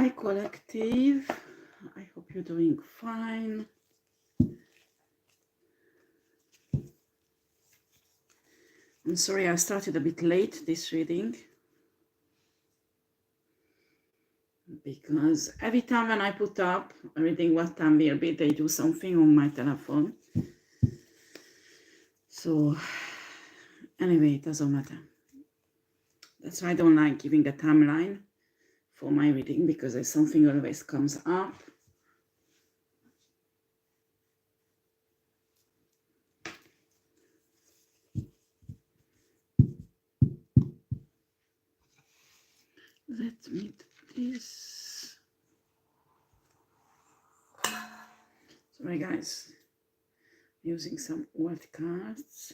Hi, collective. I hope you're doing fine. I'm sorry I started a bit late this reading because every time when I put up a reading what time will be, they do something on my telephone. So anyway, it doesn't matter. That's why I don't like giving a timeline for my reading, because there's something always comes up. Let me do this. Sorry guys, using some old cards.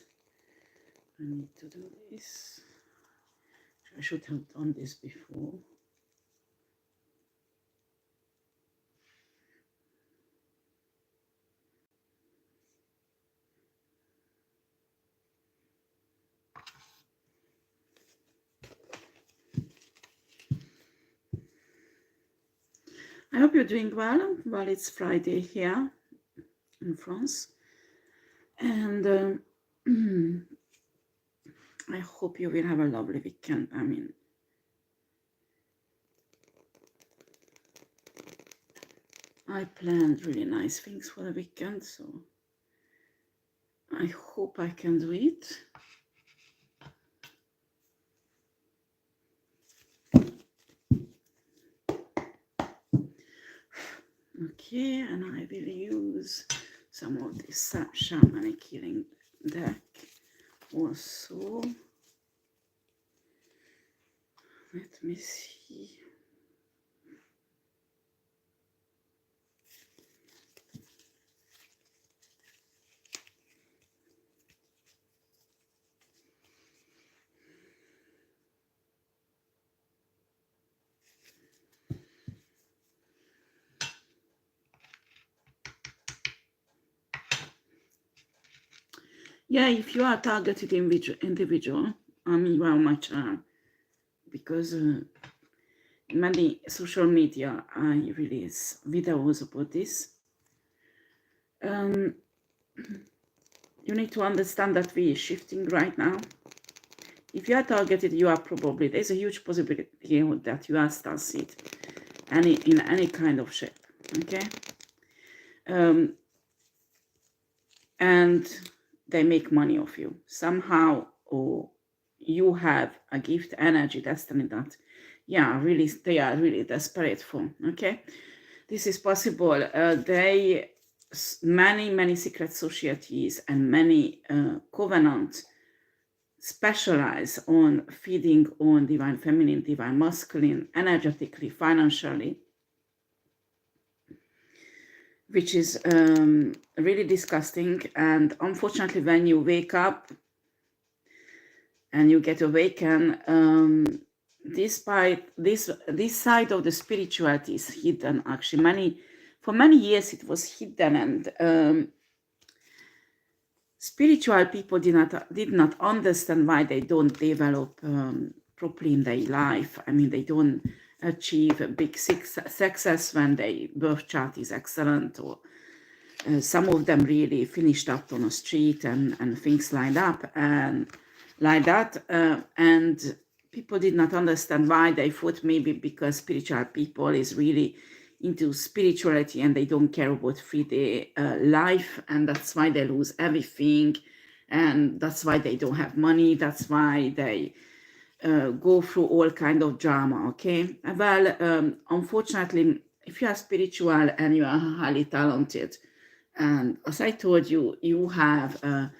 I need to do this. I should have done this before. I hope you're doing well. Well, it's Friday here in France. And I hope you will have a lovely weekend. I mean, I planned really nice things for the weekend, so I hope I can do it. Okay, and I will use some of this shamanic healing deck also. Let me see. Yeah, if you are a targeted individual, I mean, you are on my channel, because in many social media I release videos about this. You need to understand that we are shifting right now. If you are targeted, you are probably, there's a huge possibility that you are starseed, in any kind of shape, okay? And they make money off you somehow, or you have a gift, energy, destiny that, yeah, really, they are really desperate for, okay? This is possible. Many secret societies and many covenants specialize on feeding on divine feminine, divine masculine, energetically, financially, which is really disgusting. And unfortunately, when you wake up and you get awakened, despite this side of the spirituality is hidden. Actually, for many years it was hidden, and spiritual people did not understand why they don't develop properly in their life. I mean, they don't achieve a big success when their birth chart is excellent, or some of them really finished up on a street and things like that, and and people did not understand why. They thought maybe because spiritual people is really into spirituality and they don't care about 3D life, and that's why they lose everything, and that's why they don't have money, that's why they go through all kind of drama, okay? Well, unfortunately, if you are spiritual and you are highly talented, and as I told you, you have a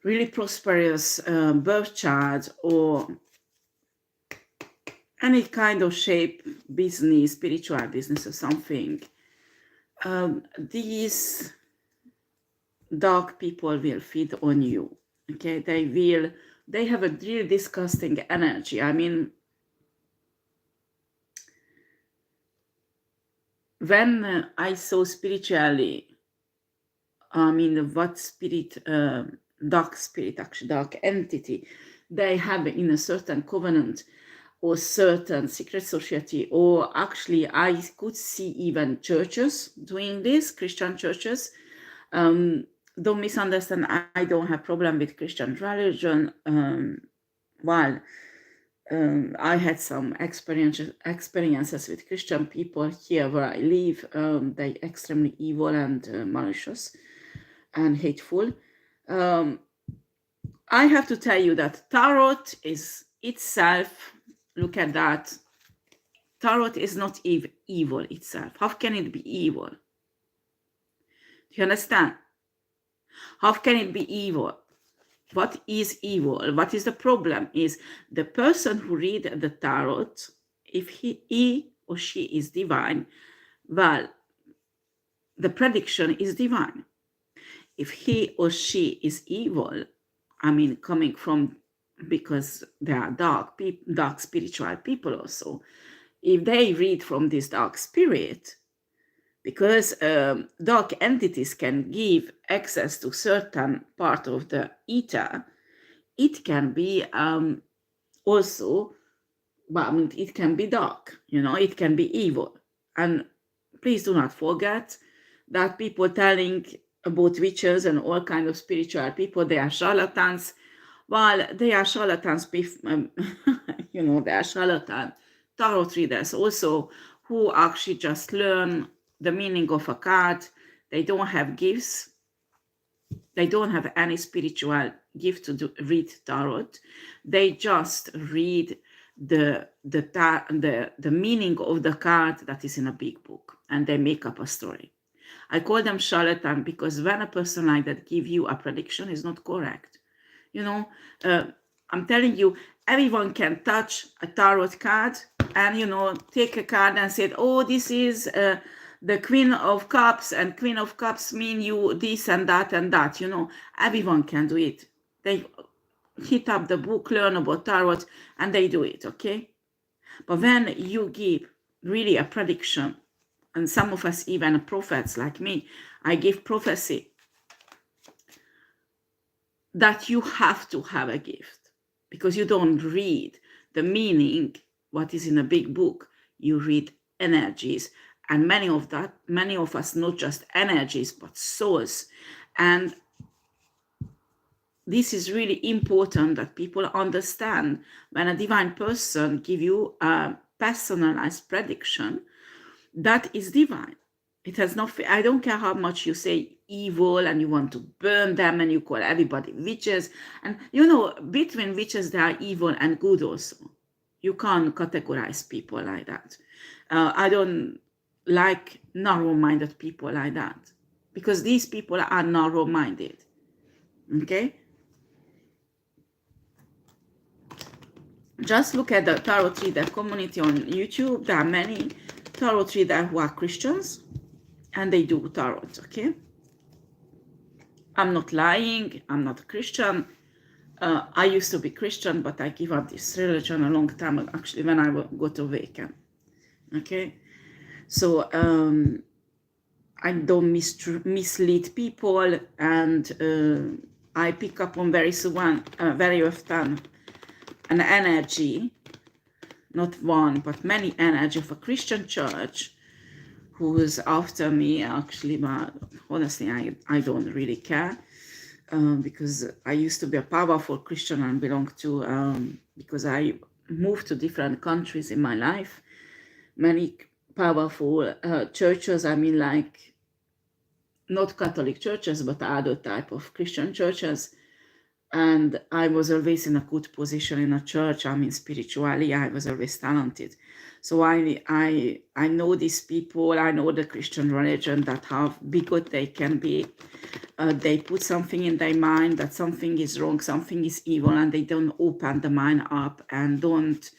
really prosperous birth chart, or any kind of shape, business, spiritual business or something, these dark people will feed on you, okay? They have a really disgusting energy. I mean, when I saw spiritually, I mean, what spirit, dark spirit, actually dark entity, they have in a certain covenant, or certain secret society, or actually I could see even churches doing this, Christian churches. Don't misunderstand, I don't have problem with Christian religion. While I had some experiences with Christian people here where I live. They extremely evil and malicious and hateful. I have to tell you that Tarot is itself, look at that, Tarot is not evil itself. How can it be evil? Do you understand? How can it be evil? What is evil? What is the problem? Is the person who read the Tarot, if he or she is divine, well, the prediction is divine. If he or she is evil, I mean, coming from, because there are dark spiritual people also, if they read from this dark spirit, because dark entities can give access to certain part of the ether, it can be also, well, I mean, it can be dark, it can be evil. And please do not forget that people telling about witches and all kind of spiritual people, they are charlatans. Well, they are charlatans, they are charlatan tarot readers also, who actually just learn the meaning of a card. They don't have gifts. They don't have any spiritual gift to read tarot. They just read the meaning of the card that is in a big book, and they make up a story. I call them charlatan because when a person like that give you a prediction, is not correct. I'm telling you, everyone can touch a tarot card and take a card and say, oh, this is the Queen of Cups, and Queen of Cups mean you this and that and that. Everyone can do it. They hit up the book, learn about tarot, and they do it, okay? But when you give really a prediction, and some of us even prophets like me, I give prophecy, that you have to have a gift, because you don't read the meaning, what is in a big book, you read energies. And many of us, not just energies, but souls. And this is really important that people understand. When a divine person give you a personalized prediction, that is divine. It has no, I don't care how much you say evil and you want to burn them and you call everybody witches. And between witches, there are evil and good also. You can't categorize people like that. I don't like narrow-minded people like that, because these people are narrow-minded. Okay? Just look at the tarot reader community on YouTube. There are many tarot readers who are Christians, and they do tarot, okay? I'm not lying. I'm not a Christian. I used to be Christian, but I gave up this religion a long time ago, actually, when I got awakened. Okay? So I don't mislead people, and I pick up on very often an energy, not one, but many energy of a Christian church who is after me, actually, but honestly, I don't really care, because I used to be a powerful Christian and belong to, because I moved to different countries in my life, many powerful churches, I mean, like, not Catholic churches, but other type of Christian churches. And I was always in a good position in a church. I mean, spiritually, I was always talented. So I know these people. I know the Christian religion, that how bigot they can be. They put something in their mind that something is wrong, something is evil, and they don't open the mind up and don't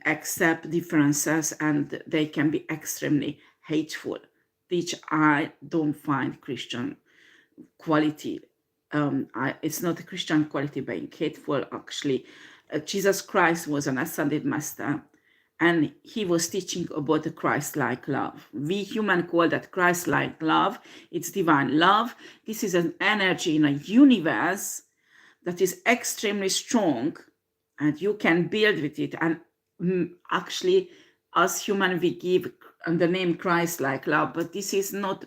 accept differences, and they can be extremely hateful, which I don't find Christian quality. It's not a Christian quality being hateful, actually. Jesus Christ was an ascended master, and he was teaching about the Christ-like love. We human call that Christ-like love. It's divine love. This is an energy in a universe that is extremely strong, and you can build with it. And actually, as human, we give the name Christ like love, but this is not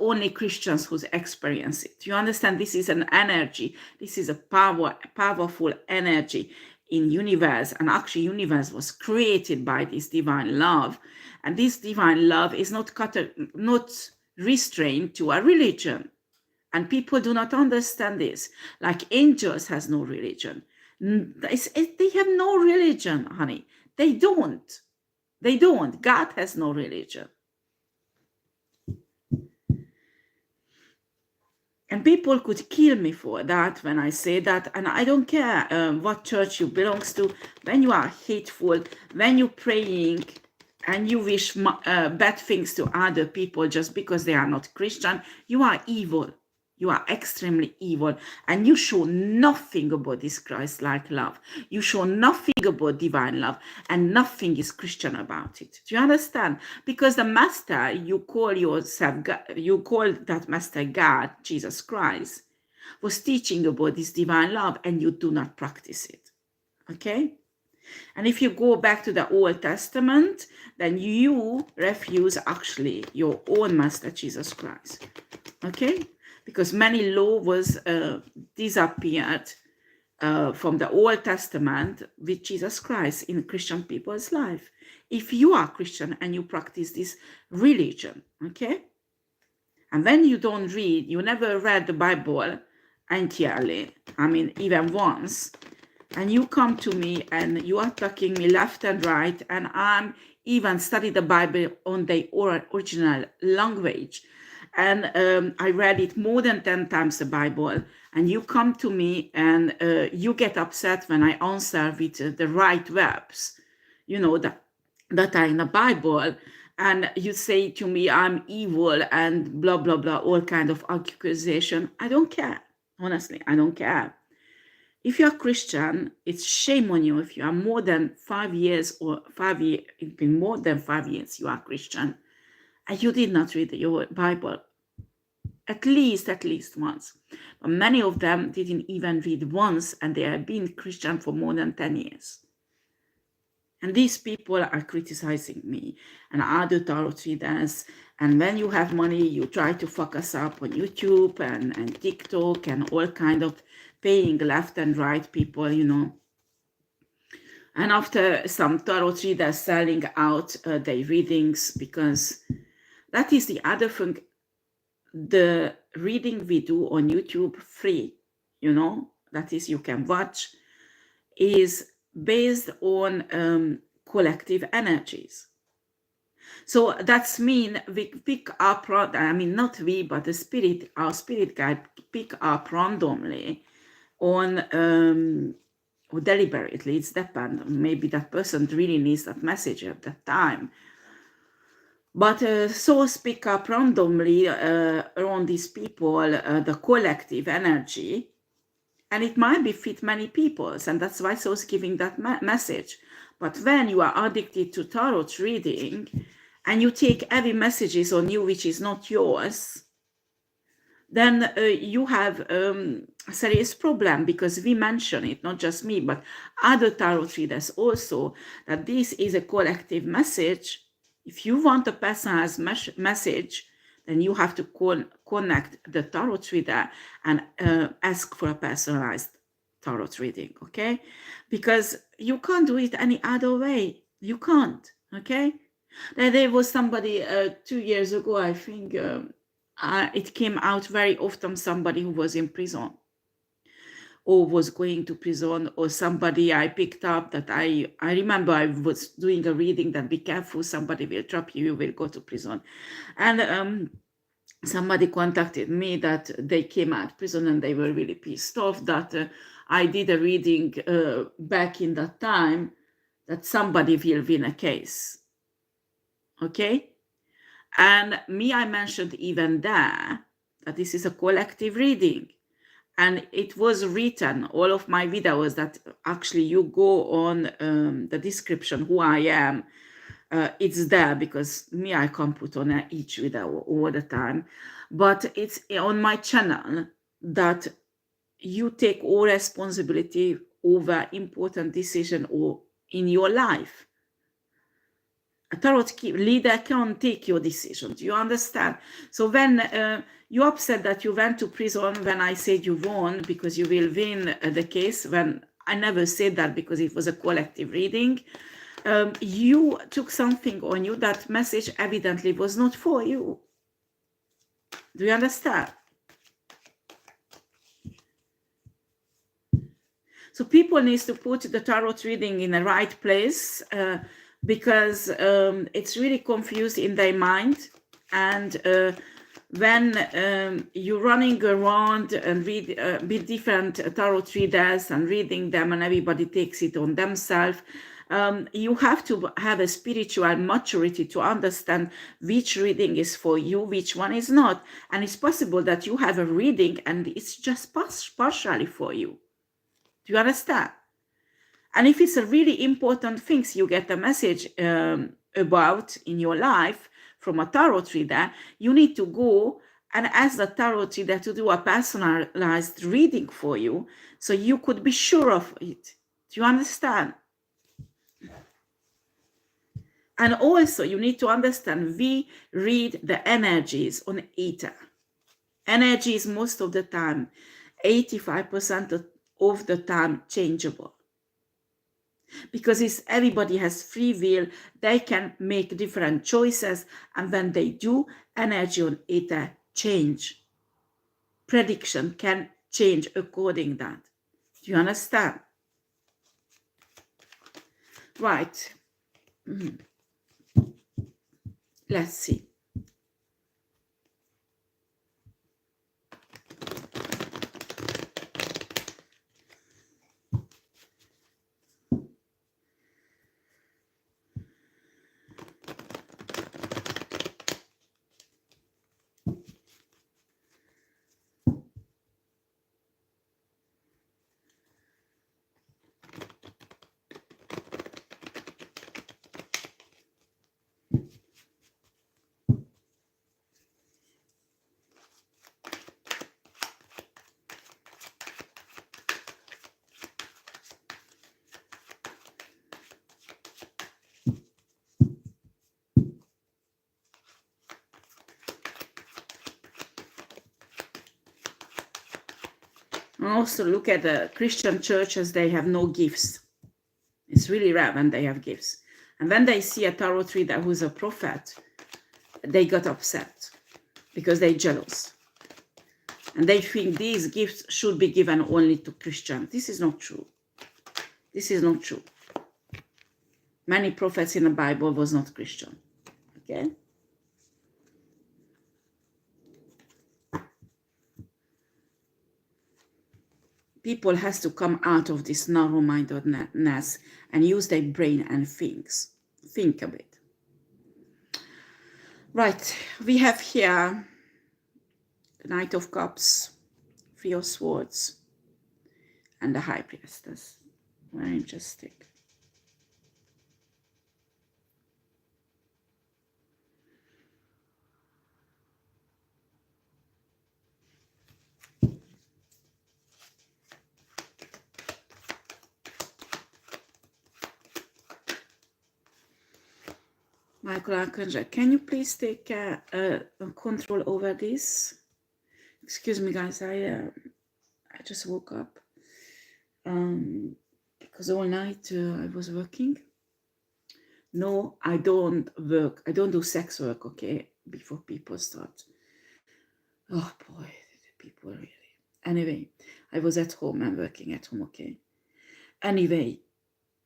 only Christians who experience it. You understand? This is an energy. This is a powerful energy in universe. And actually, universe was created by this divine love. And this divine love is not restrained to a religion. And people do not understand this. Like angels has no religion. They have no religion, honey. They don't. God has no religion. And people could kill me for that when I say that. And I don't care what church you belong to. When you are hateful, when you're praying and you wish bad things to other people just because they are not Christian, you are evil. You are extremely evil. And you show nothing about this Christ-like love. You show nothing about divine love. And nothing is Christian about it. Do you understand? Because the master, you call yourself God, you call that master God, Jesus Christ, was teaching about this divine love, and you do not practice it. Okay? And if you go back to the Old Testament, then you refuse actually your own master, Jesus Christ. Okay? Because many law was disappeared from the Old Testament with Jesus Christ in Christian people's life. If you are Christian and you practice this religion, okay? And when you don't read, you never read the Bible entirely, I mean, even once, and you come to me and you are attacking me left and right, and I'm even study the Bible on the original language, and I read it more than 10 times, the Bible, and you come to me and you get upset when I answer with the right verbs, you know, that are in the Bible, and you say to me, I'm evil and blah, blah, blah, all kind of accusation. I don't care. Honestly, I don't care. If you're Christian, it's shame on you. If you are more than 5 years or 5 years, it's been more than 5 years you are Christian, and you did not read your Bible at least once. But many of them didn't even read once, and they have been Christian for more than 10 years. And these people are criticizing me and other tarot readers. And when you have money, you try to fuck us up on YouTube and TikTok and all kind of paying left and right people, you know. And after some tarot readers selling out their readings, because that is the other thing. The reading we do on YouTube free, you know, that is you can watch, is based on collective energies. So that's mean we pick up, I mean, not we, but the spirit, our spirit guide pick up randomly on or deliberately, it's depend. Maybe that person really needs that message at that time. But souls pick up randomly around these people, the collective energy, and it might be fit many people's, and that's why souls giving that message. But when you are addicted to tarot reading, and you take heavy messages on you which is not yours, then you have a serious problem, because we mention it, not just me, but other tarot readers also, that this is a collective message. If you want a personalized message, then you have to connect the tarot reader and ask for a personalized tarot reading, okay? Because you can't do it any other way. You can't, okay? There was somebody 2 years ago, I think, it came out very often, somebody who was in prison or was going to prison, or somebody I picked up that I remember I was doing a reading that be careful, somebody will trap you, you will go to prison. And somebody contacted me that they came out of prison and they were really pissed off that I did a reading back in that time that somebody will win a case. Okay? And me, I mentioned even there that this is a collective reading. And it was written, all of my videos, that actually you go on the description, who I am, it's there, because me, I can't put on each video all the time. But it's on my channel that you take all responsibility over important decision or in your life. A tarot leader can't take your decision. Do you understand? So when you're upset that you went to prison, when I said you won because you will win the case, when I never said that because it was a collective reading, you took something on you. That message evidently was not for you. Do you understand? So people need to put the tarot reading in the right place because it's really confused in their mind. And when you're running around and read with different tarot readers and reading them, and everybody takes it on themselves, you have to have a spiritual maturity to understand which reading is for you, which one is not. And it's possible that you have a reading and it's just partially for you. Do you understand? And if it's a really important things you get a message about in your life from a tarot reader, you need to go and ask the tarot reader to do a personalized reading for you so you could be sure of it. Do you understand? And also you need to understand we read the energies on ether. Energy is most of the time, 85% of the time changeable. Because everybody has free will, they can make different choices, and when they do, energy on ether change. Prediction can change according to that. Do you understand? Right. Let's see. And also look at the Christian churches, they have no gifts. It's really rare when they have gifts. And when they see a tarot reader who's a prophet, they got upset because they're jealous. And they think these gifts should be given only to Christians. This is not true. This is not true. Many prophets in the Bible was not Christian. Okay? People has to come out of this narrow-mindedness and use their brain and think a bit. Right, we have here the Knight of Cups, Three of Swords, and the High Priestess. Very interesting. Michael Archangel, can you please take control over this? Excuse me, guys, I just woke up because all night I was working. No, I don't work. I don't do sex work, okay, before people start. Oh, boy, people really. Anyway, I was at home. I'm working at home, okay? Anyway,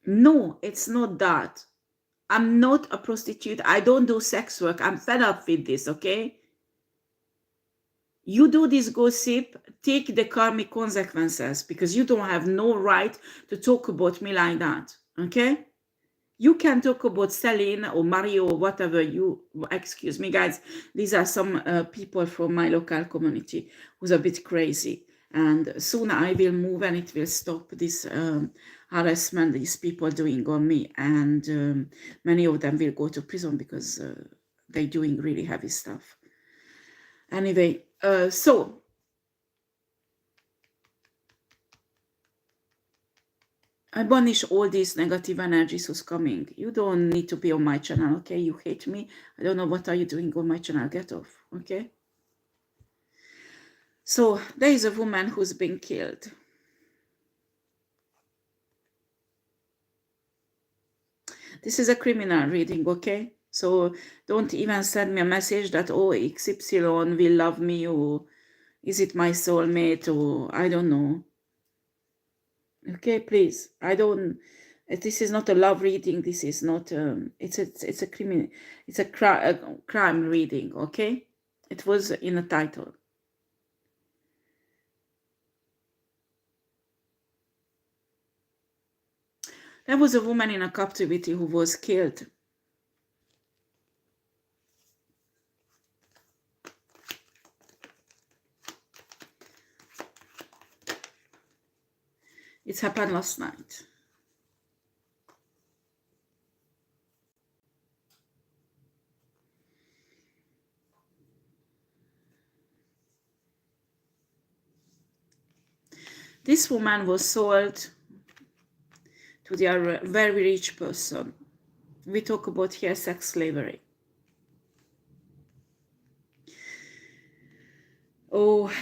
no, it's not that. I'm not a prostitute. I don't do sex work. I'm fed up with this, okay? You do this gossip, take the karmic consequences because you don't have no right to talk about me like that, okay? You can talk about Celine or Mario or whatever you, excuse me, guys. These are some people from my local community who's a bit crazy. And soon I will move and it will stop this harassment these people doing on me. And many of them will go to prison because they're doing really heavy stuff. Anyway, so I banish all these negative energies who's coming. You don't need to be on my channel, okay? You hate me. I don't know what are you doing on my channel. Get off, okay? So there is a woman who's been killed. This is a criminal reading, okay? So don't even send me a message that, oh, XY will love me, or is it my soulmate, or I don't know. Okay, please. I don't. This is not a love reading. This is not. It's a criminal. It's a crime reading. Okay, it was in the title. There was a woman in a captivity who was killed. It happened last night. This woman was sold to the very rich person. We talk about here sex slavery. Oh,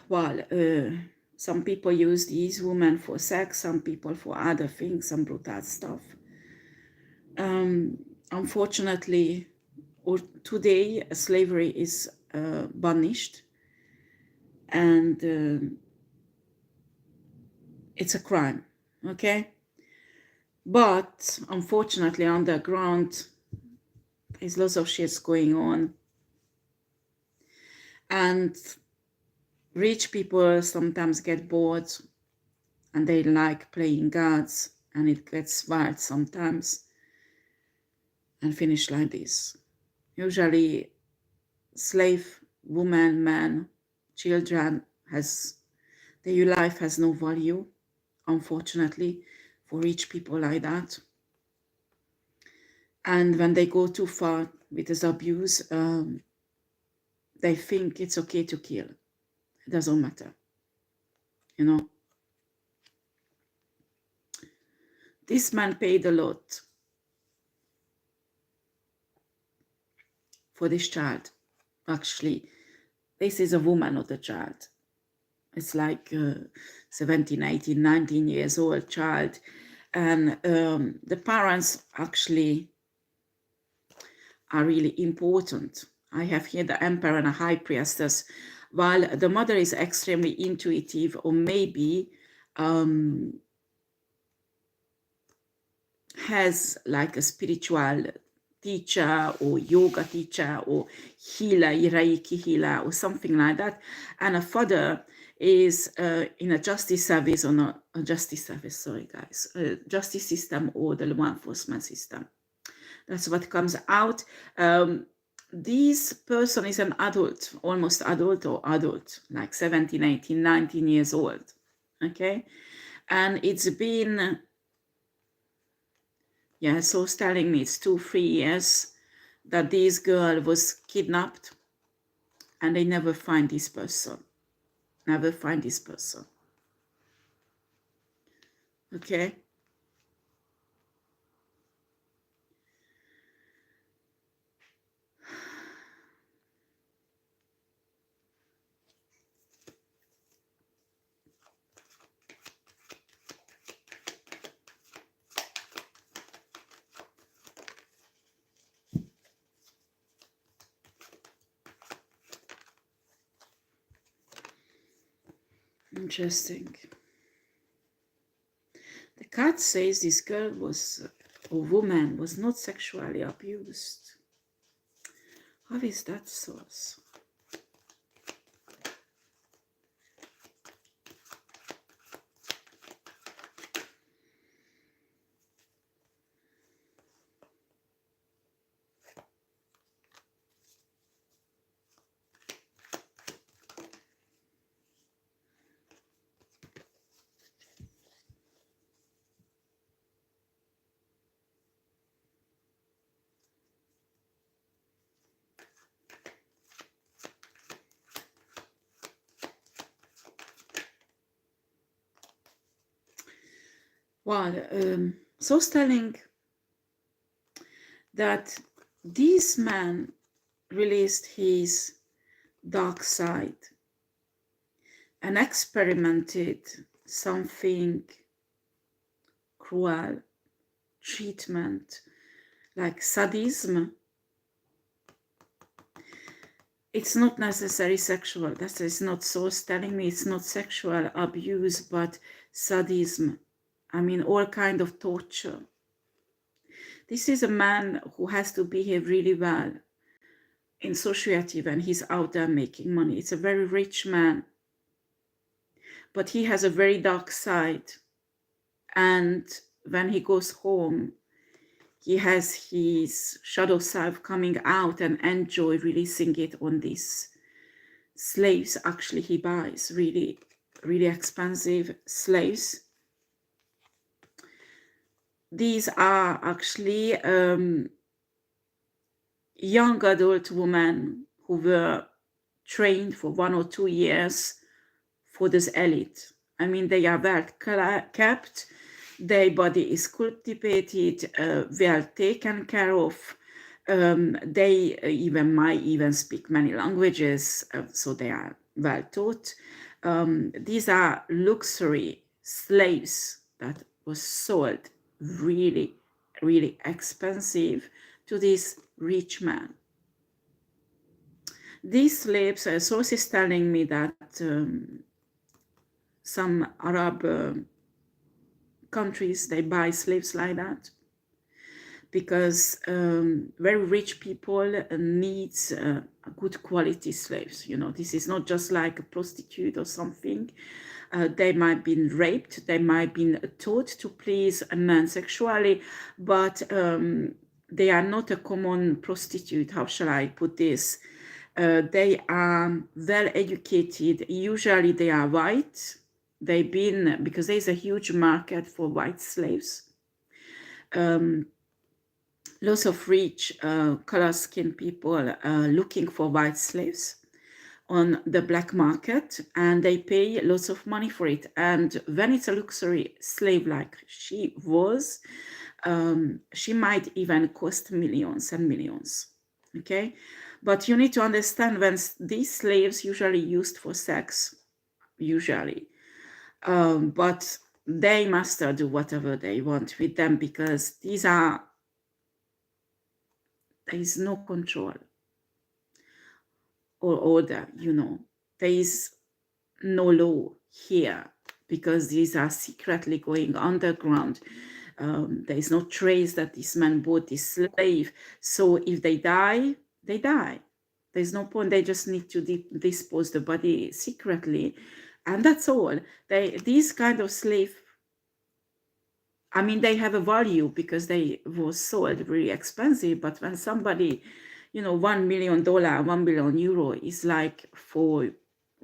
well, some people use these women for sex, some people for other things, some brutal stuff. Unfortunately, or today, slavery is banished, and it's a crime, okay? But unfortunately, underground, there's lots of shit going on, and rich people sometimes get bored, and they like playing gods, and it gets wild sometimes, and finish like this. Usually, slave, woman, man, children their life has no value, unfortunately, for rich people like that. And when they go too far with this abuse, they think it's okay to kill. It doesn't matter, you know. This man paid a lot for this child. Actually, this is a woman, not a child. It's like 17, 18, 19 years old child. And the parents actually are really important. I have here the emperor and a high priestess. While the mother is extremely intuitive, or maybe has like a spiritual teacher or yoga teacher or healer, Reiki healer or something like that. And a father is in a justice service, or not a justice service, sorry guys, justice system or the law enforcement system. That's what comes out. This person is an adult, almost adult or adult, like 17, 18, 19 years old. Okay. And it's been, yeah, so it's telling me it's 2-3 years that this girl was kidnapped, and they never find this person. Never find this person. Okay. Interesting. The card says this girl was, or woman, was not sexually abused. How is that source? Well, so telling that this man released his dark side and experimented something cruel, treatment like sadism. It's not necessarily sexual. That is not source telling me it's not sexual abuse, but sadism. I mean, all kind of torture. This is a man who has to behave really well in society when he's out there making money. It's a very rich man, but he has a very dark side. And when he goes home, he has his shadow self coming out and enjoy releasing it on these slaves. Actually, he buys really, really expensive slaves. These are actually young adult women who were trained for 1 or 2 years for this elite. I mean, they are well kept, their body is cultivated, well taken care of. They might even speak many languages, so they are well taught. These are luxury slaves that was sold really, really expensive to this rich man. These slaves, sources telling me that some Arab countries, they buy slaves like that because very rich people needs good quality slaves. You know, this is not just like a prostitute or something. They might be raped, they might be taught to please a man sexually, but they are not a common prostitute. How shall I put this? They are well educated. Usually they are white. They've been, because there's a huge market for white slaves. Lots of rich color-skinned people looking for white slaves on the black market, and they pay lots of money for it. And when it's a luxury slave like she was, she might even cost millions and millions. Okay, but you need to understand, when these slaves usually used for sex, usually, but they master do whatever they want with them, because there is no control or order, you know. There is no law here because these are secretly going underground. There is no trace that this man bought this slave. So if they die, they die. There's no point. They just need to dispose the body secretly, and that's all. These kind of slave, I mean, they have a value because they was sold really expensive. But when somebody, you know, $1 million, 1 billion euro is like for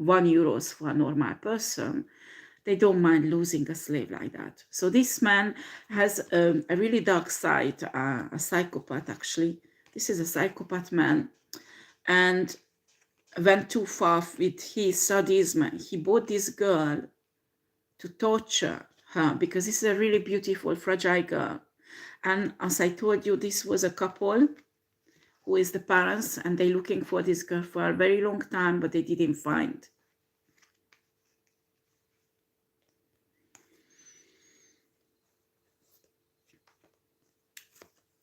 €1 for a normal person, they don't mind losing a slave like that. So this man has a really dark side, a psychopath actually. This is a psychopath man, and went too far with his sadism. He bought this girl to torture her because this is a really beautiful, fragile girl. And as I told you, this was a couple who is the parents, and they're looking for this girl for a very long time, but they didn't find.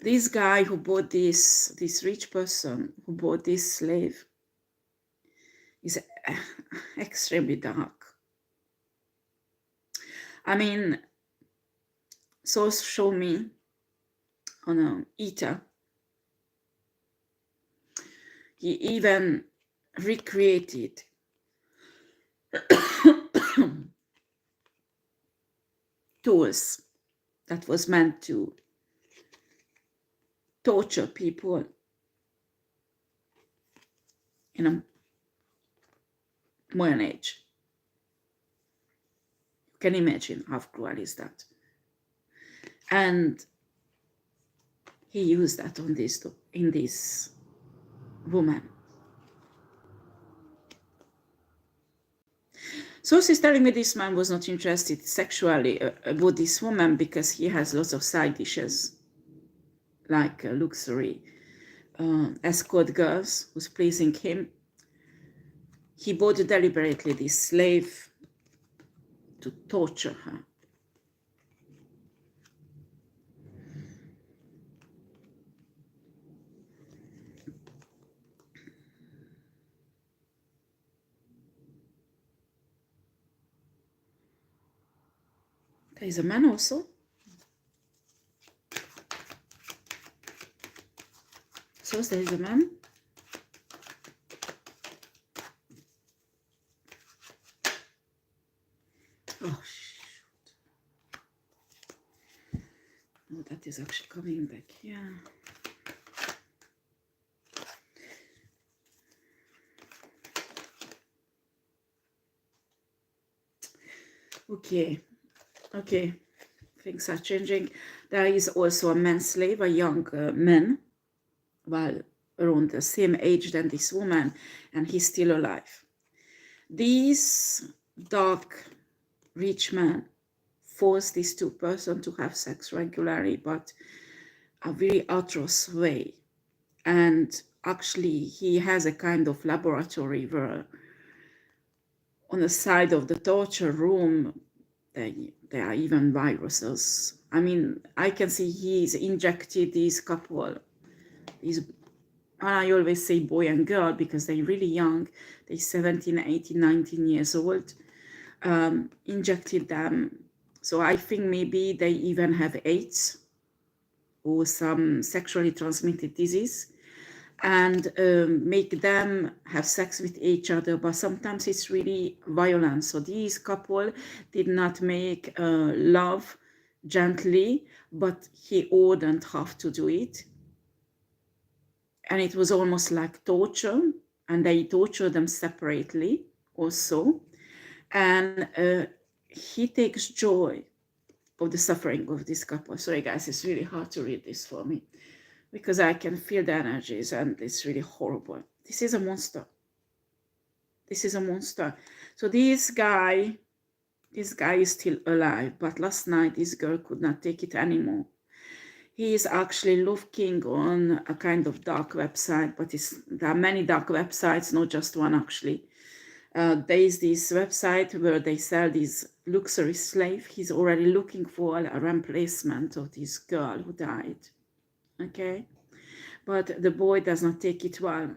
This guy who bought this rich person who bought this slave is extremely dark. I mean, source show me on M.E.T. He even recreated tools that was meant to torture people in a modern age. You can imagine how cruel is that. And he used that on this, in this woman. So she's telling me this man was not interested sexually about this woman because he has lots of side dishes, like luxury escort girls who's pleasing him. He bought deliberately this slave to torture her. There is a man also. So there is a man. Oh, shoot. No, that is actually coming back here. Okay, things are changing. There is also a man-slave, a young man, well, around the same age than this woman, and he's still alive. These dark, rich men force these two persons to have sex regularly, but a very atrocious way. And actually, he has a kind of laboratory where on the side of the torture room, there are even viruses. I mean, I can see he's injected these couple, I always say boy and girl because they're really young. They're 17, 18, 19 years old. Injected them. So I think maybe they even have AIDS or some sexually transmitted disease, and make them have sex with each other, but sometimes it's really violent. So these couple did not make love gently, but he wouldn't have to do it. And it was almost like torture, and they torture them separately also. And he takes joy of the suffering of this couple. Sorry guys, it's really hard to read this for me because I can feel the energies and it's really horrible. This is a monster. This is a monster. So this guy is still alive, but last night this girl could not take it anymore. He is actually looking on a kind of dark website, but there are many dark websites, not just one actually. There is this website where they sell these luxury slave. He's already looking for a replacement of this girl who died. Okay, but the boy does not take it well.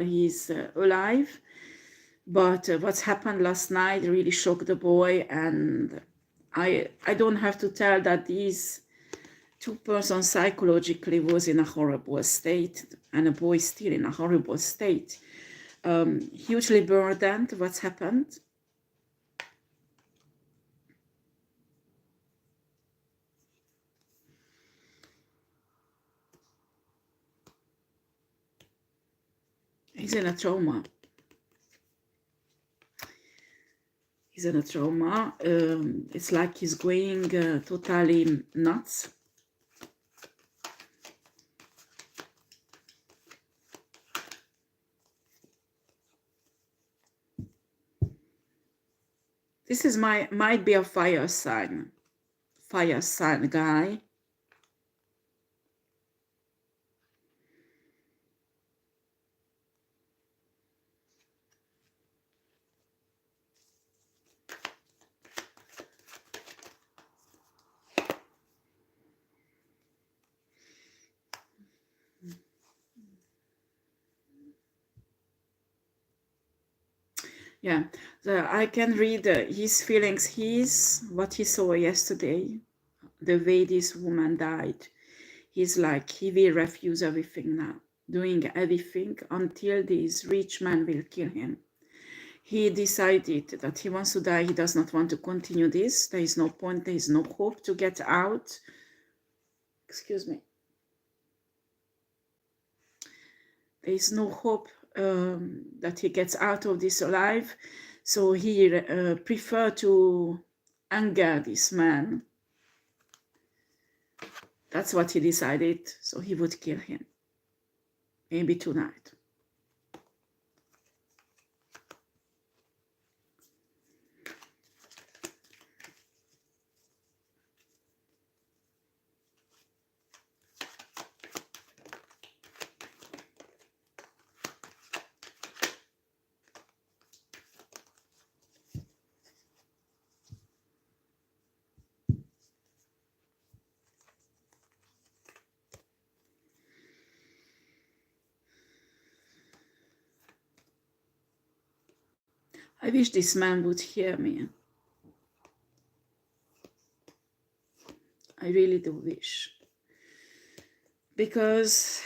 He's alive, but what's happened last night really shocked the boy, and I don't have to tell that these two persons psychologically was in a horrible state, and a boy still in a horrible state. Hugely burdened. What's happened? He's in a trauma. It's like he's going totally nuts. This is might be a fire sign guy. Yeah, so I can read his feelings. What he saw yesterday, the way this woman died. He's like, he will refuse everything now, doing everything until this rich man will kill him. He decided that he wants to die. He does not want to continue this. There is no point. There is no hope to get out. Excuse me. There is no hope that he gets out of this alive. So he preferred to anger this man. That's what he decided. So he would kill him. Maybe tonight. I wish this man would hear me. I really do wish. Because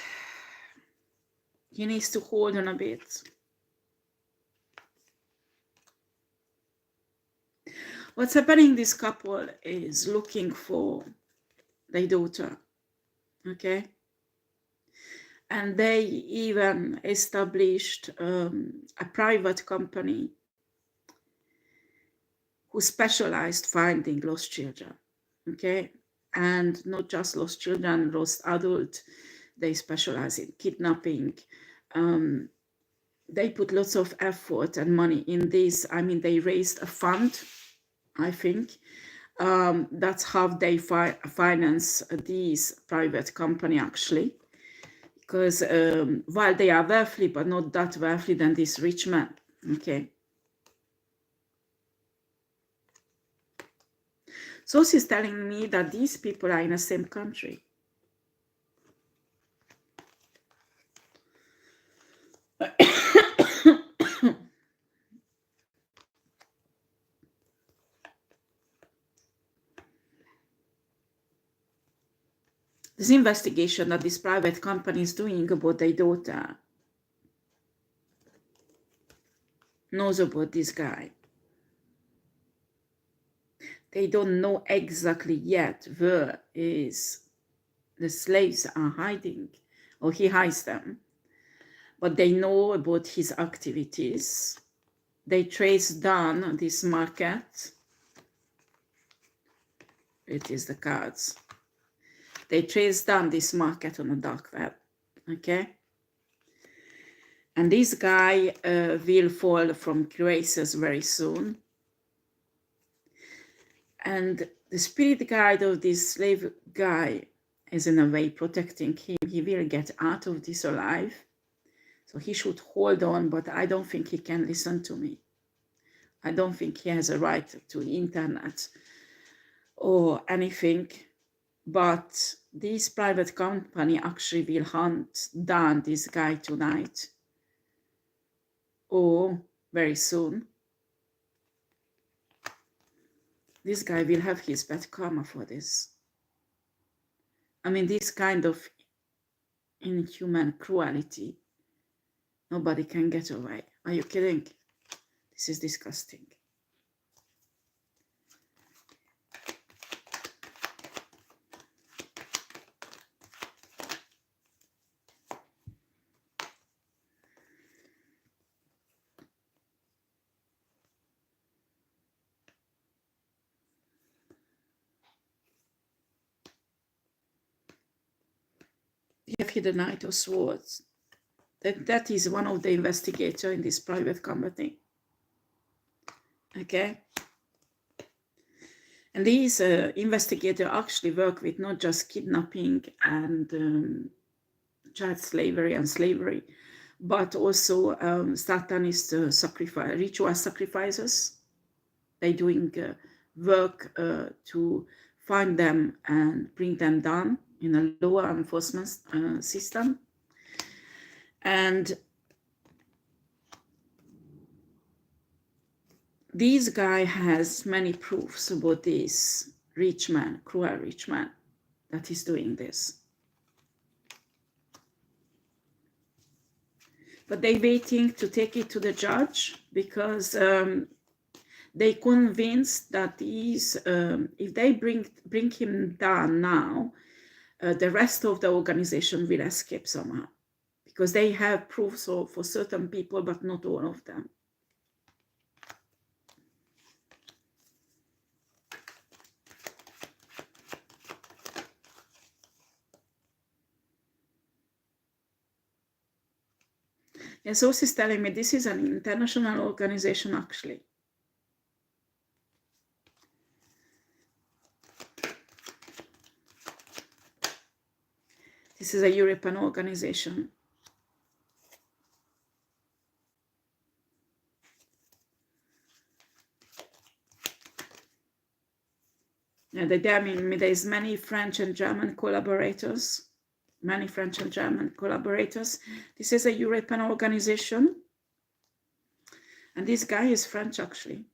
he needs to hold on a bit. What's happening, this couple is looking for their daughter, okay? And they even established a private company who specialized finding lost children, okay? And not just lost children, lost adults. They specialize in kidnapping. They put lots of effort and money in this. I mean, they raised a fund, I think. That's how they finance these private company, actually. Because while they are wealthy, but not that wealthy than this rich man, okay? So she's telling me that these people are in the same country. This investigation that this private company is doing about their daughter knows about this guy. They don't know exactly yet where is the slaves are hiding, or he hides them, but they know about his activities. They trace down this market. It is the cards. They trace down this market on the dark web, okay? And this guy will fall from graces very soon. And the spirit guide of this slave guy is in a way protecting him. He will get out of this alive. So he should hold on, but I don't think he can listen to me. I don't think he has a right to the internet or anything. But this private company actually will hunt down this guy tonight or very soon. This guy will have his bad karma for this. I mean, this kind of inhuman cruelty, nobody can get away. Are you kidding? This is disgusting. We have here the Knight of Swords. That is one of the investigators in this private company. Okay? And these investigators actually work with not just kidnapping and child slavery and slavery, but also Satanist ritual sacrifices. They're doing work to find them and bring them down in a law enforcement system. And this guy has many proofs about this rich man, cruel rich man, that is doing this. But they're waiting to take it to the judge because they convinced that if they bring him down now, the rest of the organization will escape somehow, because they have proofs for certain people, but not all of them. And source is telling me this is an international organization, actually. This is a European organization. Yeah, there's many French and German collaborators. Many French and German collaborators. This is a European organization. And this guy is French, actually.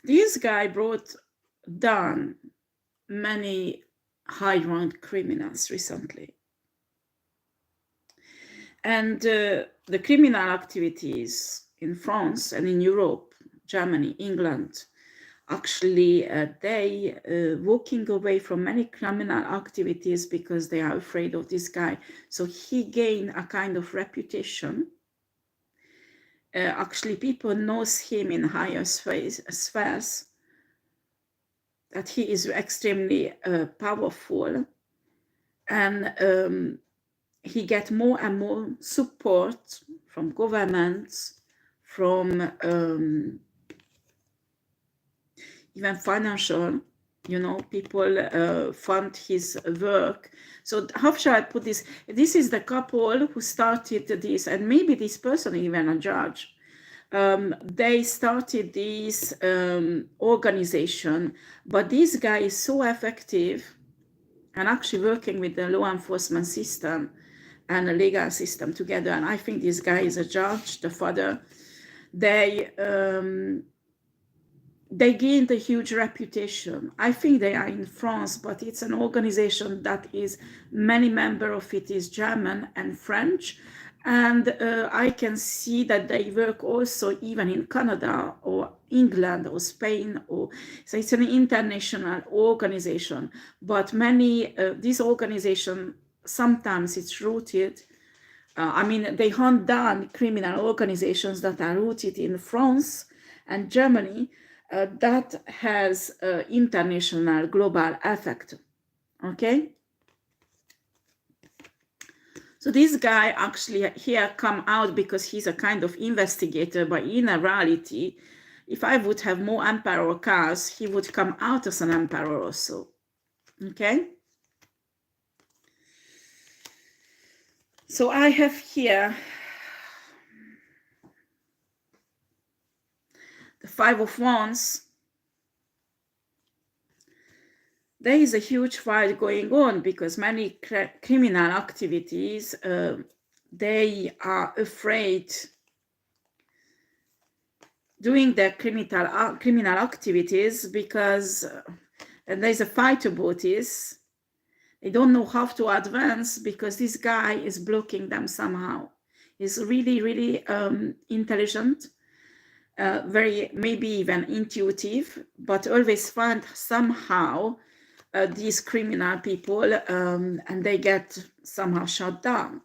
This guy brought down many high-ranked criminals recently. And the criminal activities in France and in Europe, Germany, England, actually they walking away from many criminal activities because they are afraid of this guy. So he gained a kind of reputation. Actually, people knows him in higher spheres, that he is extremely powerful, and he get more and more support from governments, from even financial, people fund his work. So how shall I put this? This is the couple who started this, and maybe this person even a judge. They started this organization, but this guy is so effective and actually working with the law enforcement system and the legal system together. And I think this guy is a judge, the father. They gained a huge reputation. I think they are in France, but it's an organization that is, many members of it is German and French. And I can see that they work also even in Canada or England or Spain. So it's an international organization. But many, this organization, sometimes it's rooted, they hunt down criminal organizations that are rooted in France and Germany, that has international global effect. Okay, so this guy actually here come out because he's a kind of investigator, but in reality, if I would have more emperor cars, he would come out as an emperor also. Okay, so I have here the Five of Wands. There is a huge fight going on because many criminal activities, they are afraid doing their criminal activities because there's a fight about this. They don't know how to advance because this guy is blocking them somehow. He's really, really intelligent, very maybe even intuitive, but always find somehow these criminal people, and they get somehow shut down.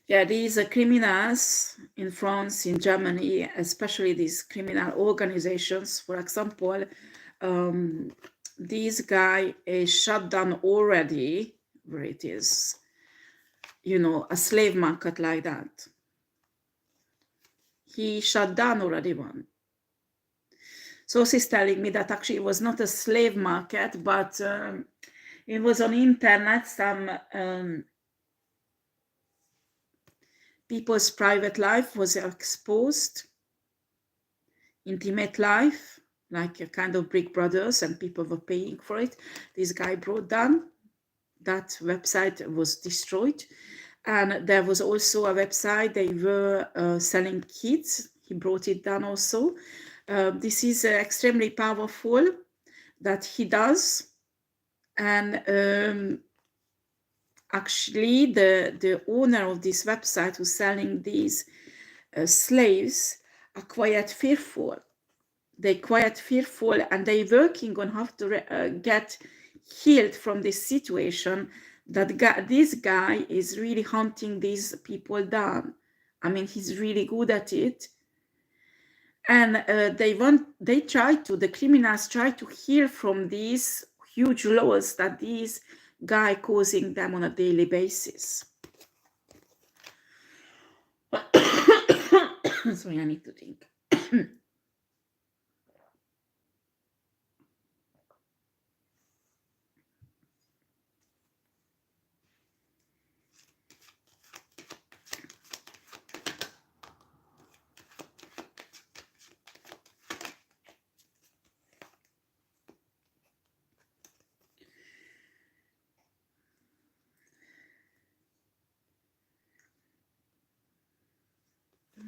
Yeah, these criminals in France, in Germany, especially these criminal organizations, for example, this guy is shut down already, where it is, a slave market like that. He shut down already one. So she's telling me that actually it was not a slave market, but it was on internet, some people's private life was exposed, intimate life, like a kind of Big Brothers, and people were paying for it. This guy brought down, that website was destroyed. And there was also a website, they were selling kids. He brought it down also. This is extremely powerful that he does. And actually the owner of this website who's selling these slaves are quite fearful. They're quite fearful, and they're working on how to get healed from this situation. That this guy is really hunting these people down. He's really good at it. And the criminals try to heal from these huge laws that these guy causing them on a daily basis. Sorry, I need to drink.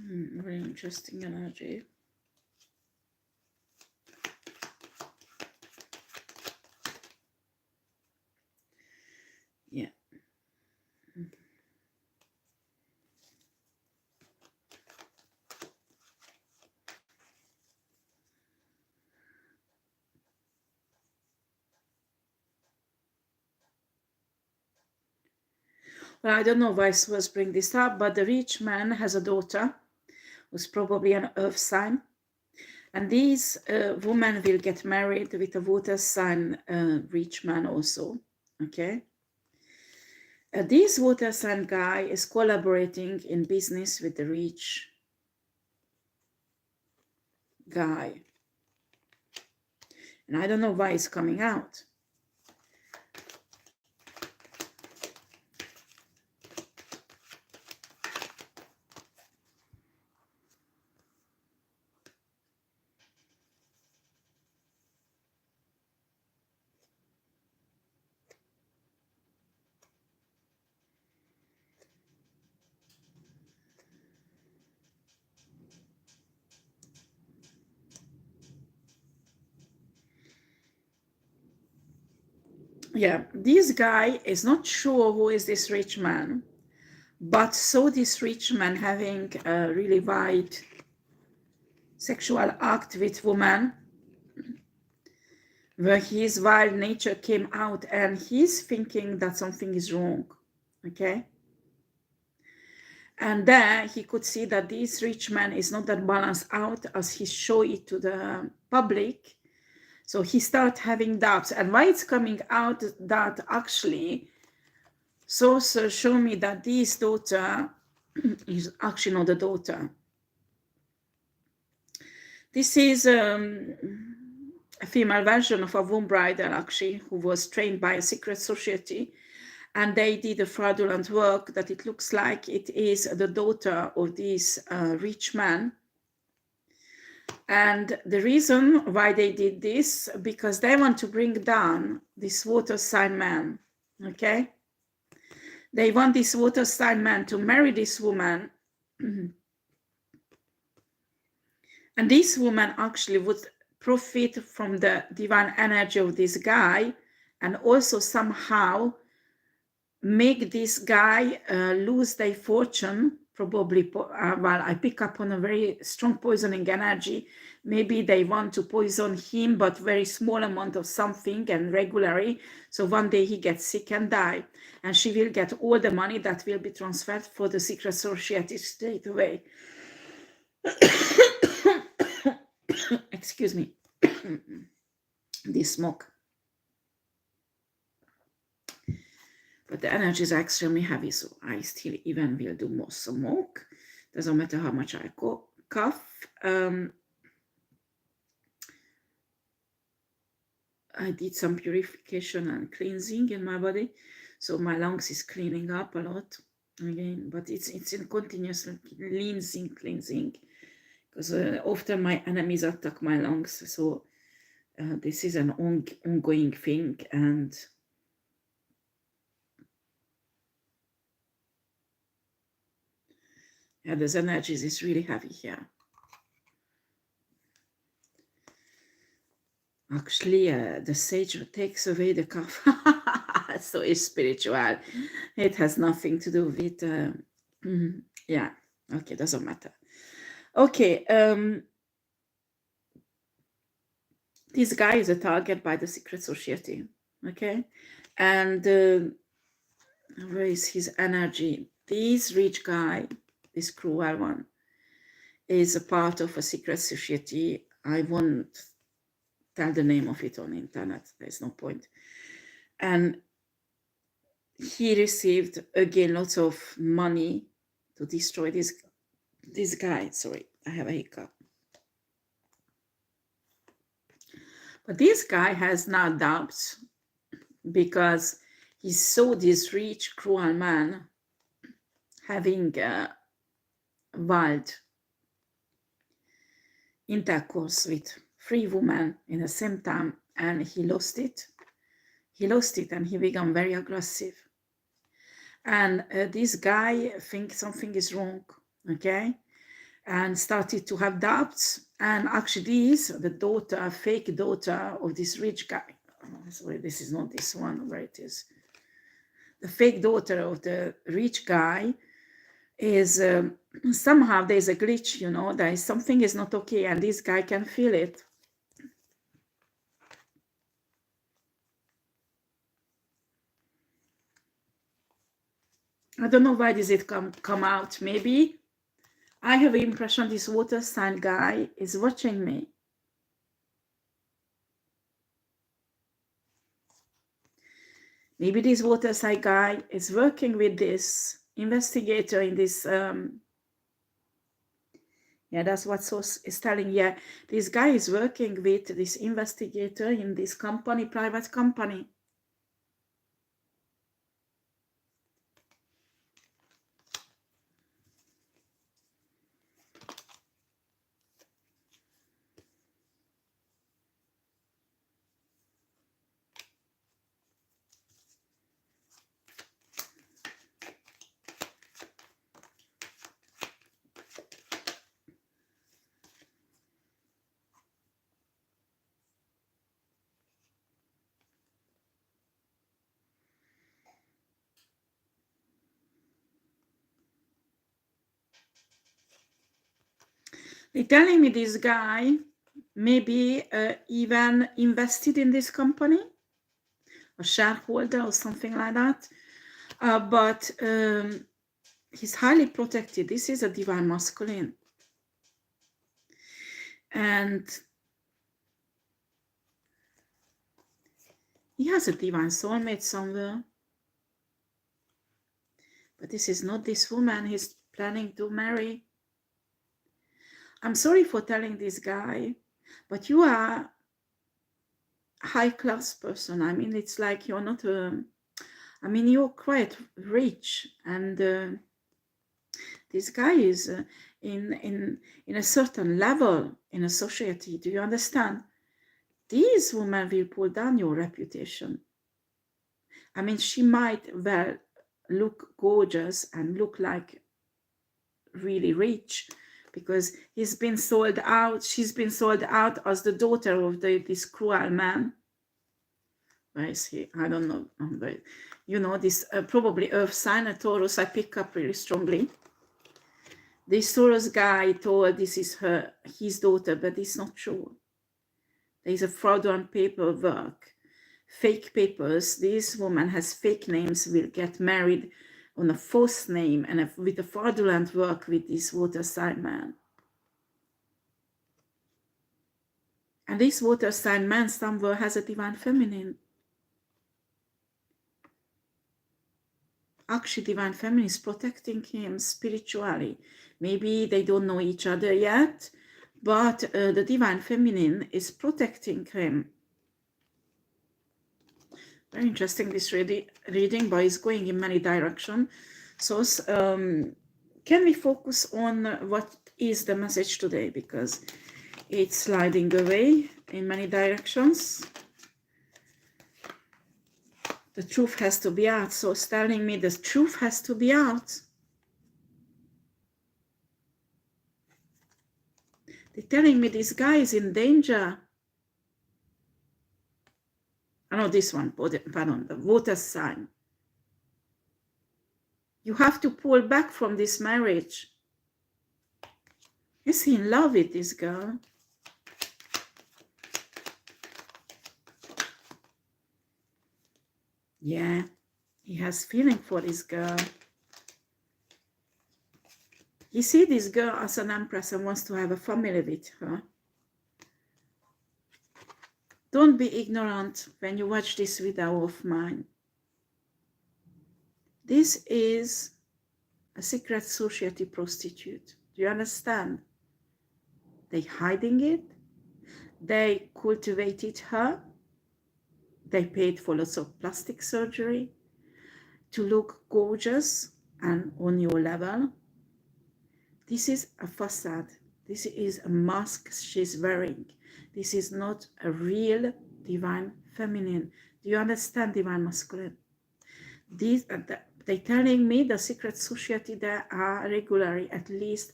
Very interesting energy. Yeah. Well, I don't know why Swas bring this up, but the rich man has a daughter who's probably an earth sign. And these women will get married with a water sign rich man also, okay? This water sign guy is collaborating in business with the rich guy. And I don't know why it's coming out. Yeah, this guy is not sure who is this rich man, but saw this rich man having a really wide sexual act with women, where his wild nature came out, and he's thinking that something is wrong, okay? And then he could see that this rich man is not that balanced out as he showed it to the public. So he started having doubts. And why it's coming out that actually sources show me that this daughter is actually not the daughter. This is a female version of a womb bridal, actually, who was trained by a secret society. And they did a fraudulent work that it looks like it is the daughter of this rich man. And the reason why they did this, because they want to bring down this water sign man, okay? They want this water sign man to marry this woman. And this woman actually would profit from the divine energy of this guy and also somehow make this guy lose their fortune, probably. Well, I pick up on a very strong poisoning energy. Maybe they want to poison him, but very small amount of something and regularly. So one day he gets sick and die. And she will get all the money that will be transferred for the secret society straight away. Excuse me. This smoke. But the energy is extremely heavy, so I still even will do more smoke. Doesn't matter how much I cough. I did some purification and cleansing in my body, so my lungs is cleaning up a lot again. But it's in continuous cleansing, because often my enemies attack my lungs. So this is an ongoing thing, and yeah, this energy is really heavy here. Actually, the sage takes away the cough. So it's spiritual. It has nothing to do with, yeah, okay, doesn't matter. Okay, this guy is a target by the secret society, okay? And where is his energy? This rich guy, this cruel one, is a part of a secret society. I won't tell the name of it on internet. There's no point. And he received again lots of money to destroy this guy. Sorry, I have a hiccup. But this guy has now doubts because he saw this rich, cruel man having wild intercourse with 3 women in the same time, and he lost it. He lost it and he became very aggressive. And this guy thinks something is wrong, okay? And started to have doubts. And actually this, the daughter, fake daughter of this rich guy. Oh, sorry, this is not this one, where it is. The fake daughter of the rich guy is somehow there's a glitch, you know, there is something is not okay, and this guy can feel it. I don't know why does it come out. Maybe I have the impression this water sign guy is watching me. Maybe this water sign guy is working with this investigator in this yeah, that's what source is telling. Yeah, this guy is working with this investigator in this company, private company. They're telling me this guy maybe even invested in this company, a shareholder or something like that. But he's highly protected. This is a divine masculine. And he has a divine soulmate somewhere. But this is not this woman he's planning to marry. I'm sorry for telling this guy, but you are a high-class person. I mean, it's like you're not a... I mean, you're quite rich, and this guy is in a certain level in a society. Do you understand? These women will pull down your reputation. I mean, she might well look gorgeous and look like really rich because he's been sold out. She's been sold out as the daughter of this cruel man. Where is he? I don't know. But, you know, this probably Earth sign, a Taurus, I pick up really strongly. This Taurus guy told this is his daughter, but it's not true. There is a fraudulent paperwork, fake papers. This woman has fake names, will get married on a false name and with a fraudulent work with this water sign man. And this water sign man somewhere has a divine feminine. Actually, divine feminine is protecting him spiritually. Maybe they don't know each other yet, but the divine feminine is protecting him. Very interesting, this reading, but it's going in many directions. So can we focus on what is the message today, because it's sliding away in many directions. The truth has to be out. So it's telling me the truth has to be out. They're telling me this guy is in danger. I know this one, pardon, the water sign. You have to pull back from this marriage. Is he in love with this girl? Yeah, he has feeling for this girl. He sees this girl as an empress and wants to have a family with her. Don't be ignorant when you watch this video of mine. This is a secret society prostitute. Do you understand? They hiding it. They cultivated her. They paid for lots of plastic surgery to look gorgeous and on your level. This is a facade. This is a mask she's wearing. This is not a real divine feminine. Do you understand divine masculine? They telling me the secret society there are regularly at least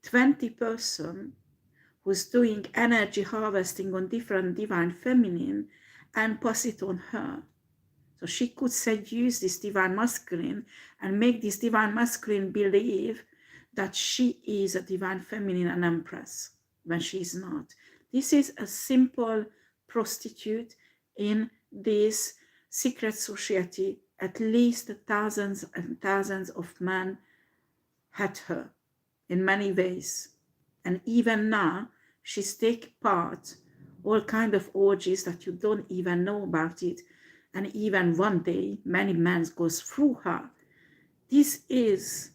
20 person who's doing energy harvesting on different divine feminine and pass it on her. So she could seduce this divine masculine and make this divine masculine believe that she is a divine feminine and empress when she is not. This is a simple prostitute in this secret society. At least thousands and thousands of men had her in many ways. And even now, she's taking part all kind of orgies that you don't even know about it. And even one day, many men goes through her. This is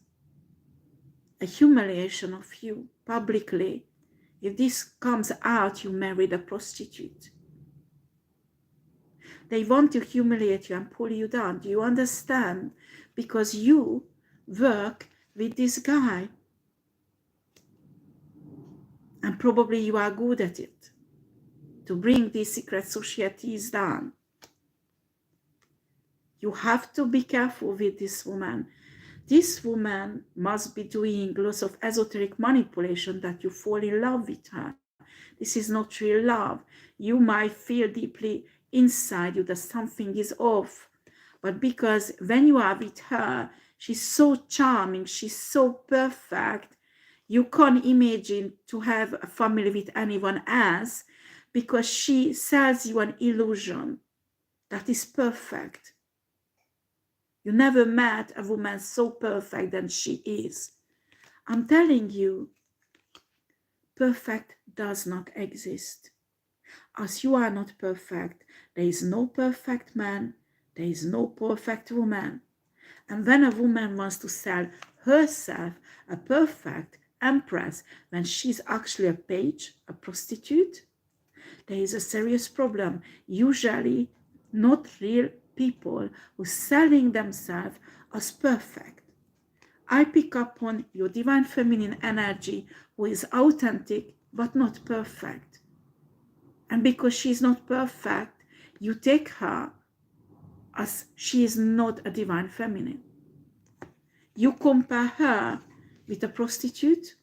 a humiliation of you publicly. If this comes out, you married a prostitute. They want to humiliate you and pull you down. Do you understand? Because you work with this guy. And probably you are good at it. To bring these secret societies down. You have to be careful with this woman. This woman must be doing lots of esoteric manipulation that you fall in love with her. This is not real love. You might feel deeply inside you that something is off. But because when you are with her, she's so charming, she's so perfect, you can't imagine to have a family with anyone else because she sells you an illusion that is perfect. You never met a woman so perfect than she is. I'm telling you, perfect does not exist. As you are not perfect, there is no perfect man, there is no perfect woman. And when a woman wants to sell herself a perfect empress when she's actually a page, a prostitute, there is a serious problem. Usually not real people who selling themselves as perfect. I pick up on your divine feminine energy who is authentic but not perfect. And because she is not perfect, you take her as she is not a divine feminine. You compare her with a prostitute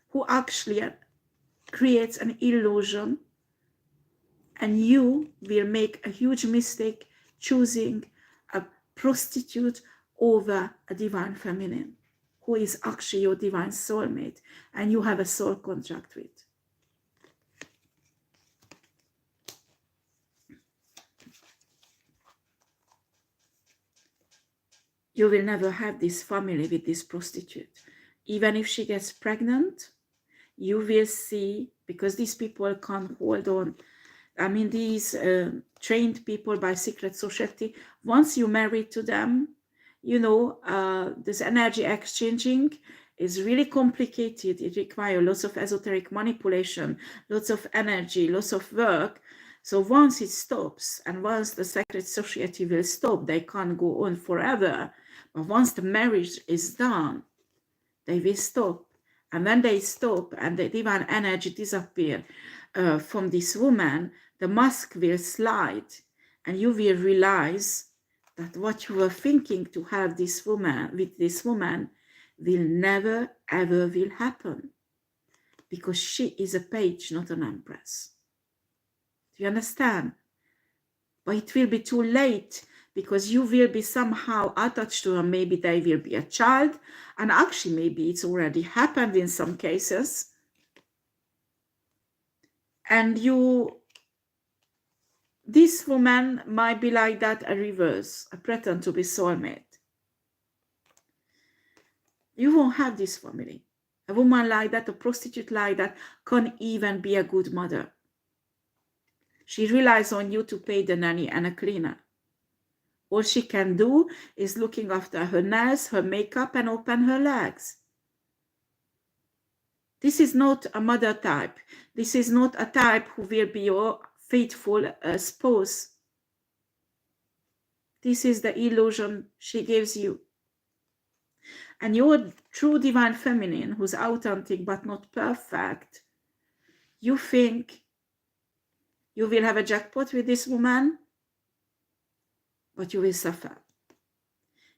who actually creates an illusion, and you will make a huge mistake choosing a prostitute over a divine feminine who is actually your divine soulmate and you have a soul contract with. You will never have this family with this prostitute. Even if she gets pregnant, you will see, because these people can't hold on. I mean, these trained people by secret society, once you marry to them, you know, this energy exchanging is really complicated. It requires lots of esoteric manipulation, lots of energy, lots of work. So once it stops, and once the secret society will stop, they can't go on forever. But once the marriage is done, they will stop. And when they stop and the divine energy disappears from this woman, the mask will slide and you will realize that what you were thinking to have this woman with this woman will never ever will happen, because she is a page, not an empress. Do you understand? But it will be too late, because you will be somehow attached to her. Maybe they will be a child, and actually maybe it's already happened in some cases. And this woman might be like that, a reverse, a pretend to be soulmate. You won't have this family. A woman like that, a prostitute like that, can't even be a good mother. She relies on you to pay the nanny and a cleaner. All she can do is looking after her nails, her makeup, and open her legs. This is not a mother type. This is not a type who will be your faithful spouse. This is the illusion she gives you. And your true divine feminine, who's authentic but not perfect, you think you will have a jackpot with this woman, but you will suffer.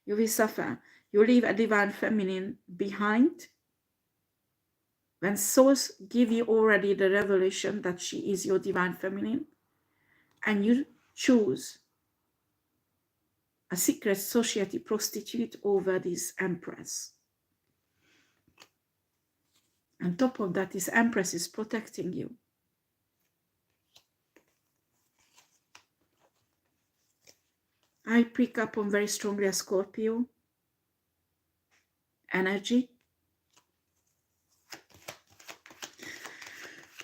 You will suffer. You leave a divine feminine behind. When souls give you already the revelation that she is your divine feminine, and you choose a secret society prostitute over this empress. On top of that, this empress is protecting you. I pick up on very strongly a Scorpio energy.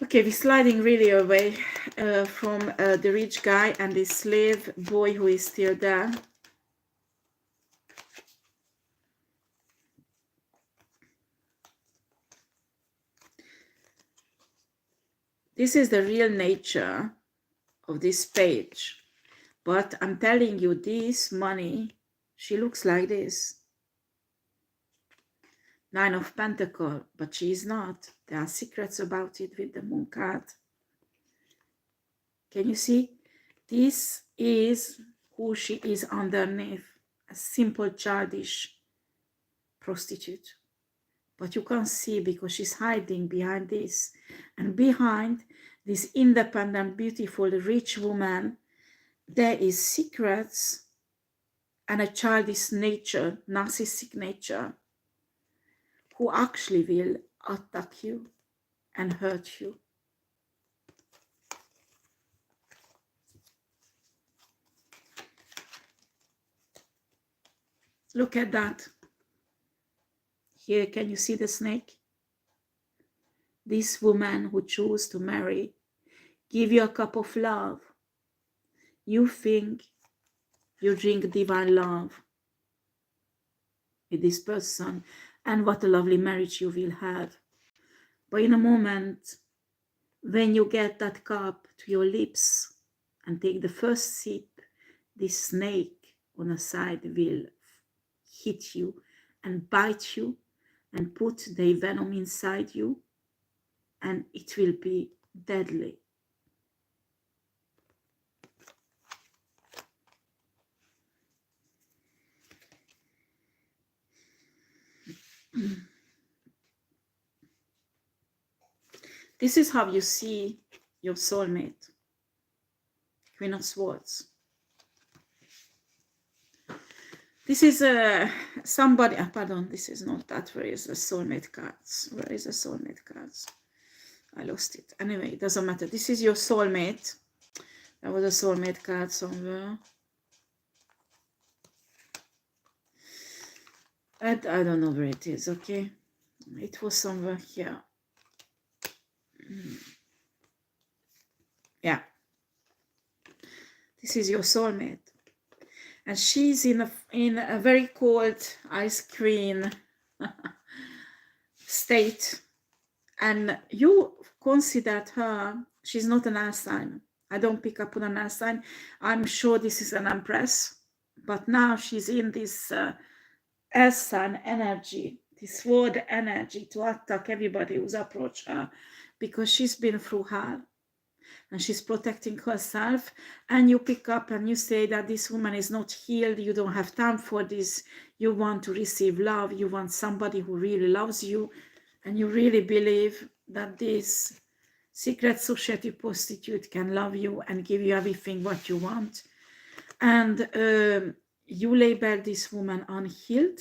Okay, we're sliding really away from the rich guy and the slave boy who is still there. This is the real nature of this page. But I'm telling you, this money, she looks like this. Nine of Pentacles, but she is not. There are secrets about it with the Moon card. Can you see? This is who she is underneath. A simple, childish prostitute. But you can't see because she's hiding behind this. And behind this independent, beautiful, rich woman, there is secrets and a childish nature, narcissistic nature, who actually will attack you and hurt you. Look at that. Here, can you see the snake? This woman who chose to marry, give you a cup of love. You think you drink divine love with this person, and what a lovely marriage you will have. But in a moment, when you get that cup to your lips and take the first sip, this snake on the side will hit you and bite you and put the venom inside you, and it will be deadly. This is how you see your soulmate. Queen of Swords. This is somebody, pardon, this is not that. Where is the soulmate cards? Where is the soulmate cards? I lost it. Anyway, it doesn't matter. This is your soulmate. There was a soulmate card somewhere. I don't know where it is, okay? It was somewhere here. Yeah. This is your soulmate. And she's in a very cold ice cream state. And you considered her, she's not an air sign. I don't pick up on an air sign. I'm sure this is an empress. But now she's in this air sign energy, this word energy to attack everybody who's approached her, because she's been through hell and she's protecting herself. And you pick up and you say that this woman is not healed, you don't have time for this, you want to receive love, you want somebody who really loves you, and you really believe that this secret society prostitute can love you and give you everything what you want. And you label this woman unhealed,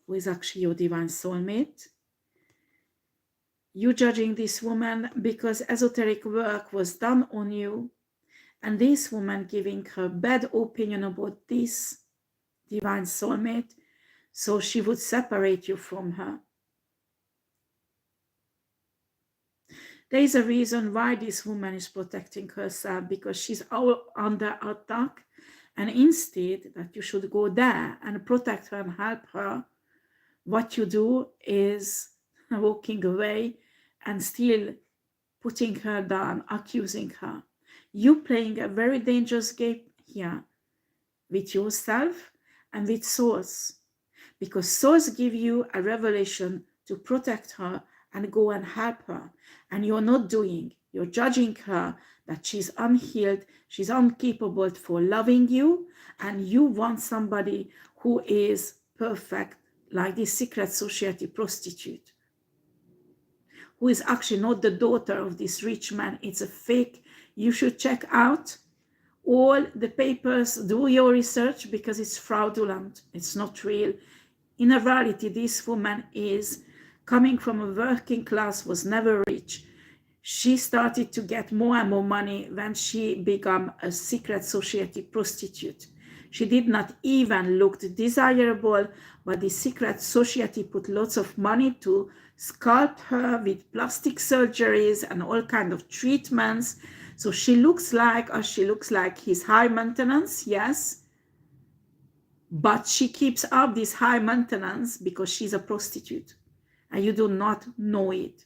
who is actually your divine soulmate. You judging this woman because esoteric work was done on you, and this woman giving her bad opinion about this divine soulmate, so she would separate you from her. There is a reason why this woman is protecting herself, because she's all under attack, And instead that you should go there and protect her and help her, what you do is walking away and still putting her down, accusing her. You playing a very dangerous game here with yourself and with Source, because Source give you a revelation to protect her and go and help her, and you're not doing. You're judging her that she's unhealed, she's incapable for loving you, and you want somebody who is perfect, like this secret society prostitute, who is actually not the daughter of this rich man. It's a fake. You should check out all the papers, do your research, because it's fraudulent. It's not real. In reality, this woman is coming from a working class, was never rich. She started to get more and more money when she became a secret society prostitute. She did not even look desirable, but the secret society put lots of money to sculpt her with plastic surgeries and all kinds of treatments. So she looks like his high maintenance, yes, but she keeps up this high maintenance because she's a prostitute and you do not know it.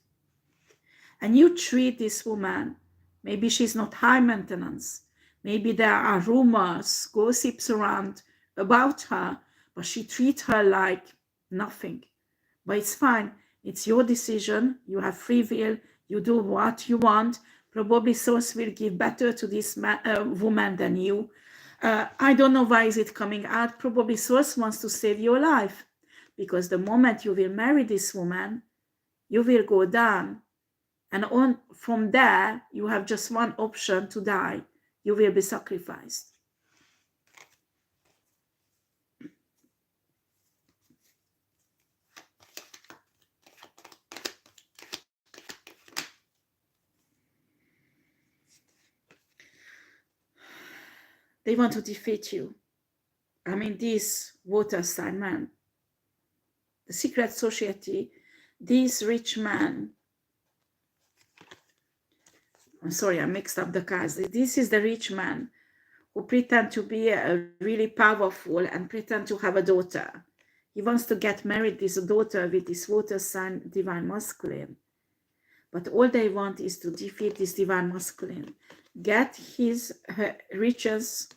And you treat this woman, maybe she's not high maintenance, maybe there are rumors, gossips around about her, but she treats her like nothing. But it's fine. It's your decision. You have free will. You do what you want. Probably Source will give better to this woman than you. I don't know why is it coming out. Probably Source wants to save your life, because the moment you will marry this woman, you will go down. And from there, you have just one option: to die. You will be sacrificed. They want to defeat you. I mean, this water sign man, the secret society, this rich man. I'm sorry, I mixed up the cards. This is the rich man who pretend to be really powerful and pretend to have a daughter. He wants to get married this daughter with this water sign divine masculine. But all they want is to defeat this divine masculine, get his riches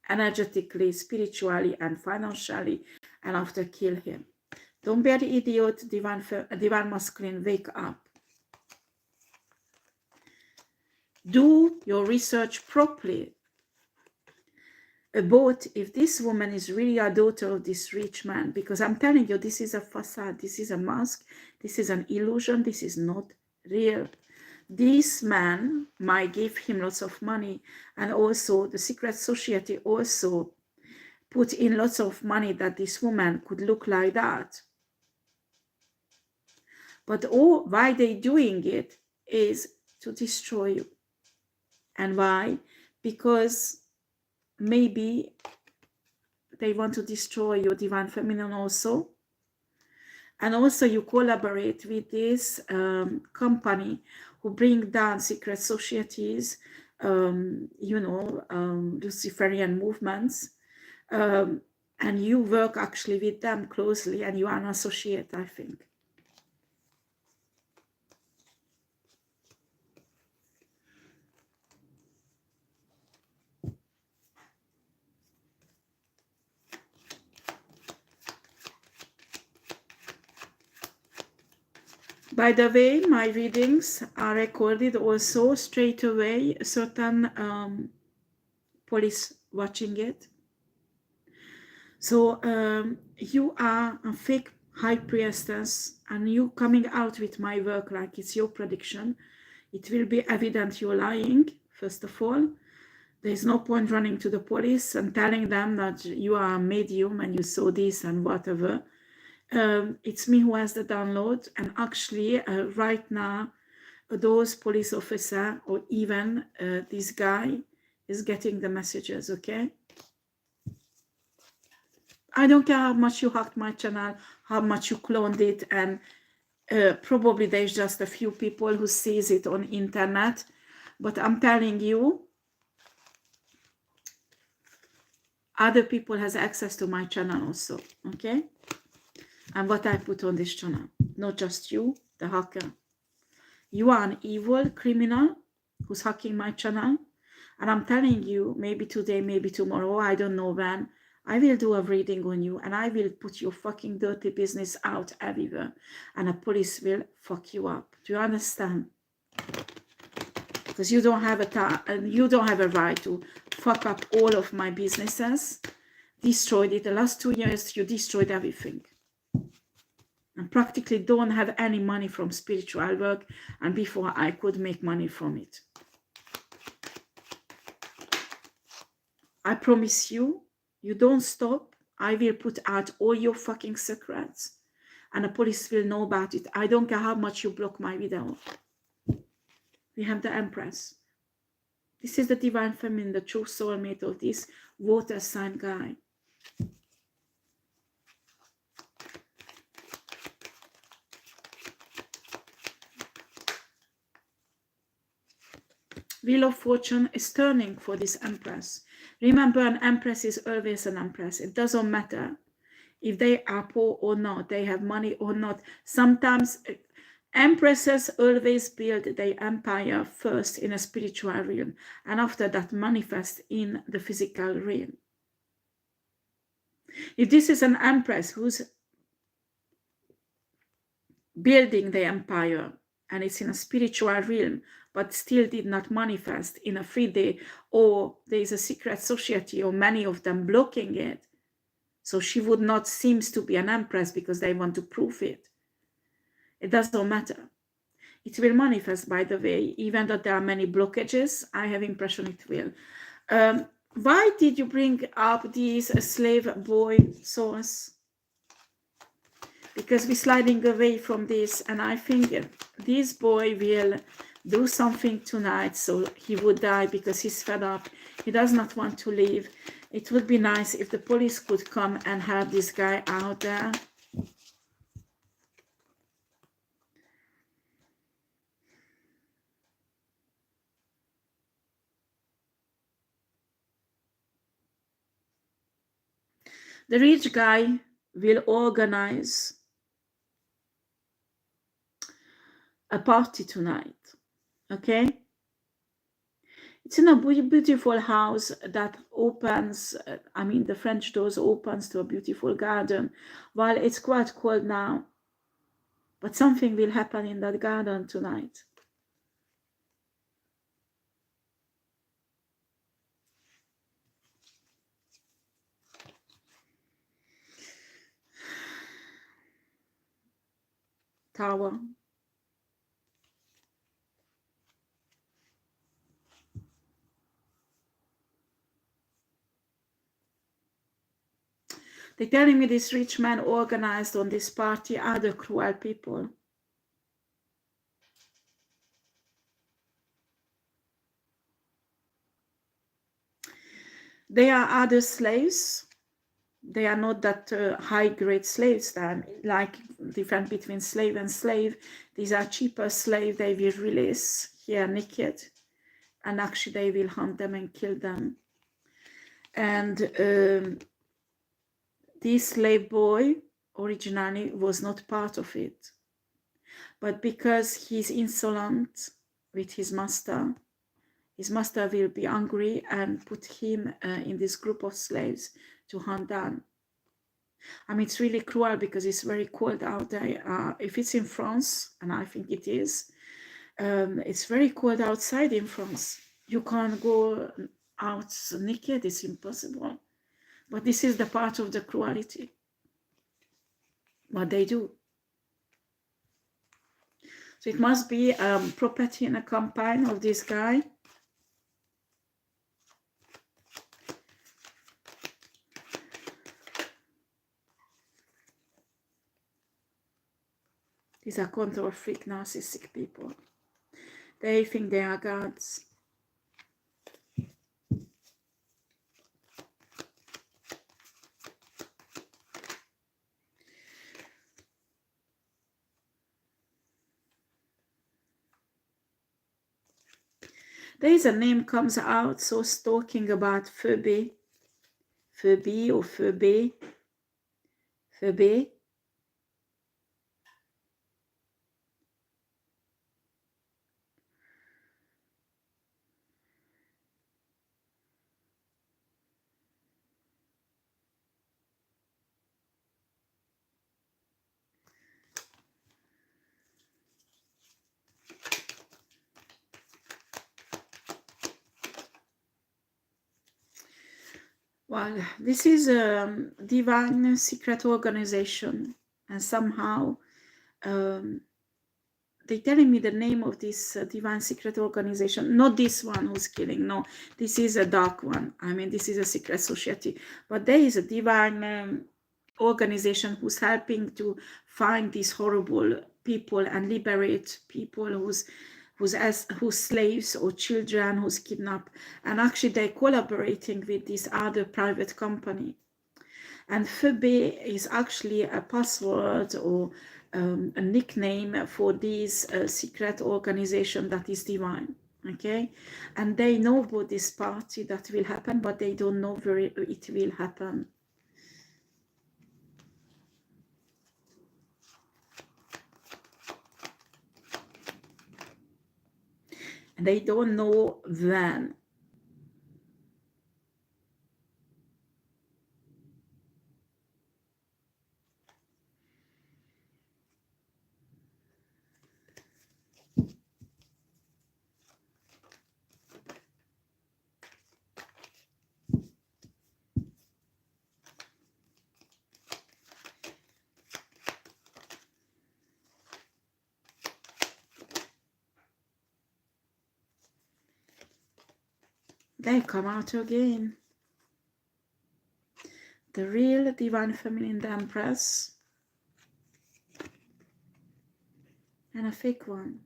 energetically, spiritually, and financially, and after kill him. Don't be an idiot, divine masculine, wake up. Do your research properly about if this woman is really a daughter of this rich man, because I'm telling you, this is a facade, this is a mask, this is an illusion, this is not real. This man might give him lots of money, and also the secret society also put in lots of money that this woman could look like that. But why they doing it is to destroy you. And why? Because maybe they want to destroy your divine feminine also. And also you collaborate with this company who bring down secret societies, Luciferian movements, and you work actually with them closely, and you are an associate, I think. By the way, my readings are recorded also straight away, certain police watching it. So you are a fake high priestess, and you coming out with my work like it's your prediction. It will be evident you're lying, first of all. There's no point running to the police and telling them that you are a medium and you saw this and whatever. It's me who has the download, and actually right now those police officer or even this guy is getting the messages, okay? I don't care how much you hacked my channel, how much you cloned it, and probably there's just a few people who sees it on internet, but I'm telling you, Other people has access to my channel also, okay? And what I put on this channel, not just you, the hacker. You are an evil criminal who's hacking my channel. And I'm telling you, maybe today, maybe tomorrow, I don't know when, I will do a reading on you and I will put your fucking dirty business out everywhere. And the police will fuck you up. Do you understand? Because you don't have a right to fuck up all of my businesses. Destroyed it. The last 2 years, you destroyed everything. And practically don't have any money from spiritual work. And before I could make money from it. I promise you, you don't stop. I will put out all your fucking secrets. And the police will know about it. I don't care how much you block my video. We have the Empress. This is the Divine Feminine, the true soulmate of this water sign guy. Wheel of Fortune is turning for this Empress. Remember, an Empress is always an Empress. It doesn't matter if they are poor or not, they have money or not. Sometimes Empresses always build their empire first in a spiritual realm, and after that manifest in the physical realm. If this is an Empress who's building the empire and it's in a spiritual realm, but still did not manifest in a 3D, or there is a secret society or many of them blocking it, so she would not seem to be an Empress because they want to prove it. It doesn't matter. It will manifest, by the way, even though there are many blockages. I have impression it will. Why did you bring up this slave boy source? Because we're sliding away from this, and I think this boy will do something tonight, so he would die because he's fed up. He does not want to leave. It would be nice if the police could come and help this guy out there. The rich guy will organize a party tonight, okay? It's in a beautiful house that opens, the French doors opens to a beautiful garden. While it's quite cold now, but something will happen in that garden tonight. Tower. They're telling me this rich man organized on this party other cruel people. They are other slaves. They are not that high-grade slaves. Then, like different between slave and slave. These are cheaper slaves. They will release here naked, and actually they will hunt them and kill them. And this slave boy originally was not part of it, but because he's insolent with his master will be angry and put him in this group of slaves to hunt down. It's really cruel because it's very cold out there. If it's in France, and I think it is, it's very cold outside in France. You can't go out naked, it's impossible. But this is the part of the cruelty. What they do. So it must be property in a campaign of this guy. These are control freak, narcissistic people. They think they are gods. There is a name comes out, so talking about Phoebe. Phoebe or Phoebe. Phoebe. Well, this is a divine secret organization, and somehow they're telling me the name of this divine secret organization. Not this one who's killing. No, this is a dark one. I mean, this is a secret society. But there is a divine organization who's helping to find these horrible people and liberate people who's slaves or children who's kidnapped. And actually they're collaborating with this other private company. And Phoebe is actually a password or a nickname for this secret organization that is divine. Okay, and they know about this party that will happen, but they don't know where it will happen. And they don't know when. They come out again. The real divine feminine, the Empress, and a fake one.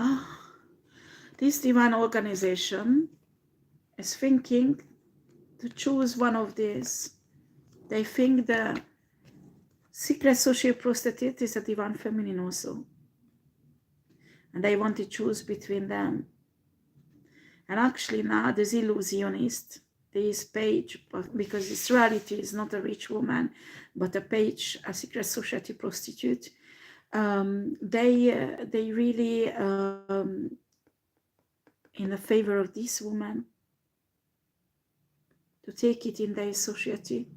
Ah, this divine organization is thinking to choose one of these. They think the secret social prostitute is a divine feminine also. And they want to choose between them. And actually now this illusionist, this page, because this reality is not a rich woman, but a page, a secret society prostitute, they really in the favor of this woman to take it in their society.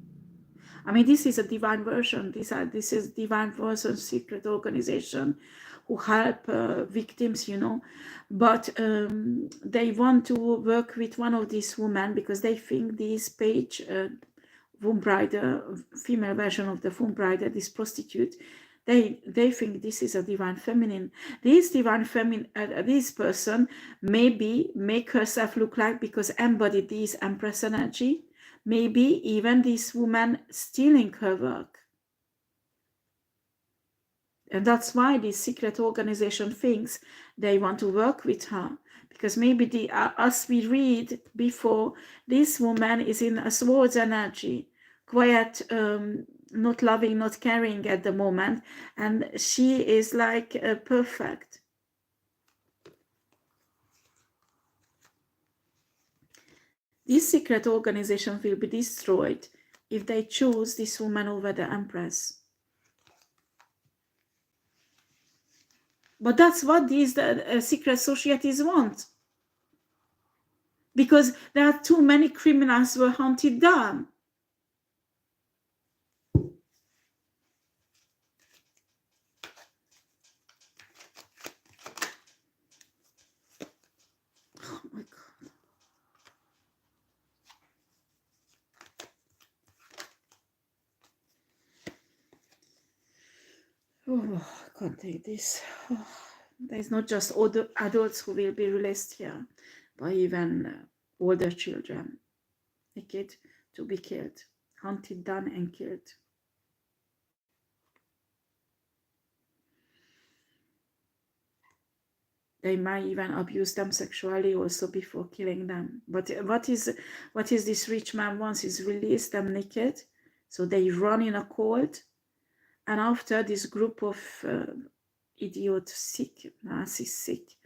I mean, this is a divine version. This is divine version secret organization who help victims, you know. But they want to work with one of these women because they think this page, female version of the Wombrider, this prostitute, they think this is a divine feminine. This divine feminine, this person maybe make herself look like, because embody this Empress energy, maybe even this woman stealing her work. And that's why this secret organization thinks they want to work with her, because maybe as we read before, this woman is in a swords energy, quiet, not loving, not caring at the moment, and she is like perfect. This secret organization will be destroyed if they choose this woman over the Empress. But that's what these secret societies want. Because there are too many criminals who were hunted down. Oh my God. Oh, I can't take this. Oh, there's not just older adults who will be released here, but even older children, naked, to be killed, hunted down and killed. They might even abuse them sexually also before killing them. But what is this rich man wants is release them naked, so they run in a cold, and after this group of idiot, sick, narcissistic,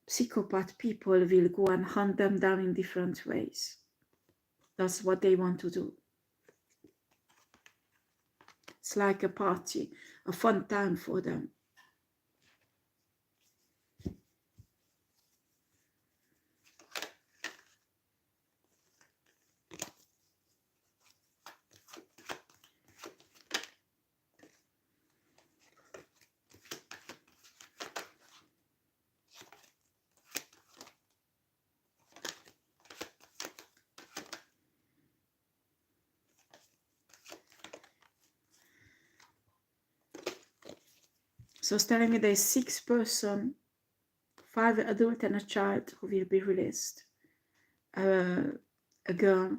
psychopath people will go and hunt them down in different ways. That's what they want to do. It's like a party, a fun time for them. So it's telling me there's 6 persons, 5 adults and a child who will be released. A girl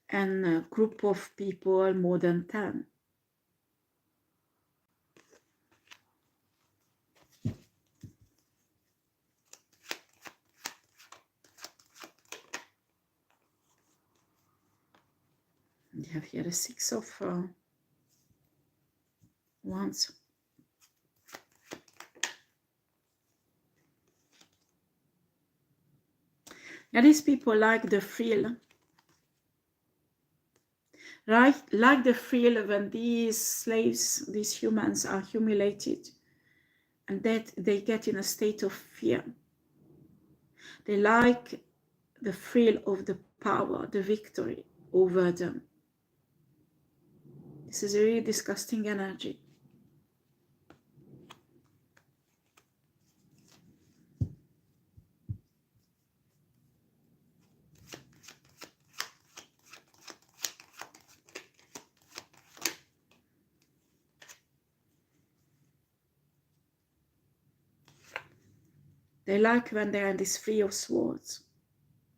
and a group of people, more than 10. You have here the 6 of wands. And these people like the thrill. Right? Like the thrill when these slaves, these humans are humiliated and that they get in a state of fear. They like the thrill of the power, the victory over them. This is a really disgusting energy. They like when they are in this 3 of swords,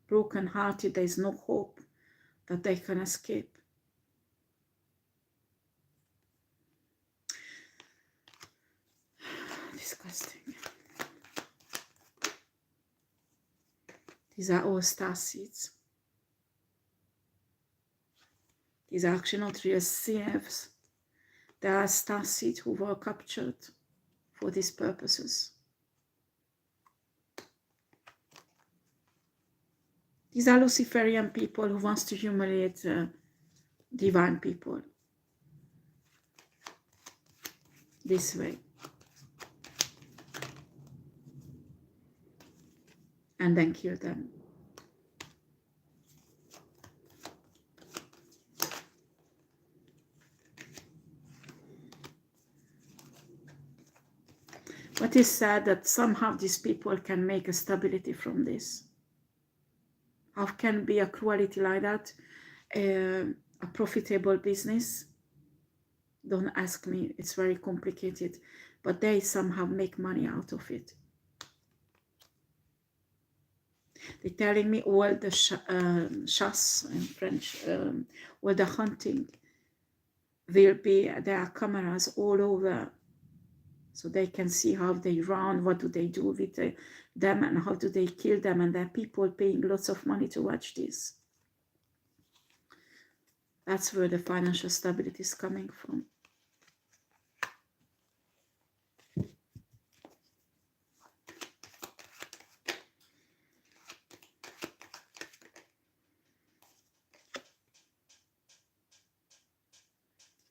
broken hearted, there is no hope that they can escape. Disgusting. These are all star seeds. These are actually not real thieves. They are star seeds who were captured for these purposes. These are Luciferian people who wants to humiliate divine people. This way. And then kill them. But it's sad that somehow these people can make a stability from this. How can be a cruelty like that a profitable business? Don't ask me, it's very complicated, but they somehow make money out of it. They're telling me all the chasse in French, all the hunting will be, there are cameras all over, so they can see how they run, what do they do with them, and how do they kill them, and there are people paying lots of money to watch this. That's where the financial stability is coming from.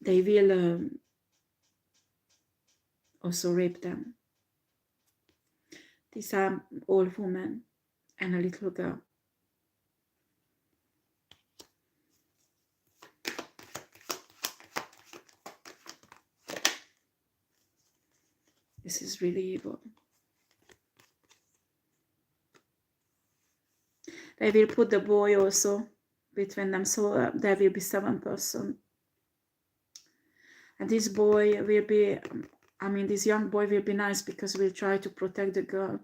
They will also rape them. These are all women and a little girl. This is really evil. They will put the boy also between them, so there will be 7 persons. And this boy will be, I mean, this young boy will be nice because we'll try to protect the girl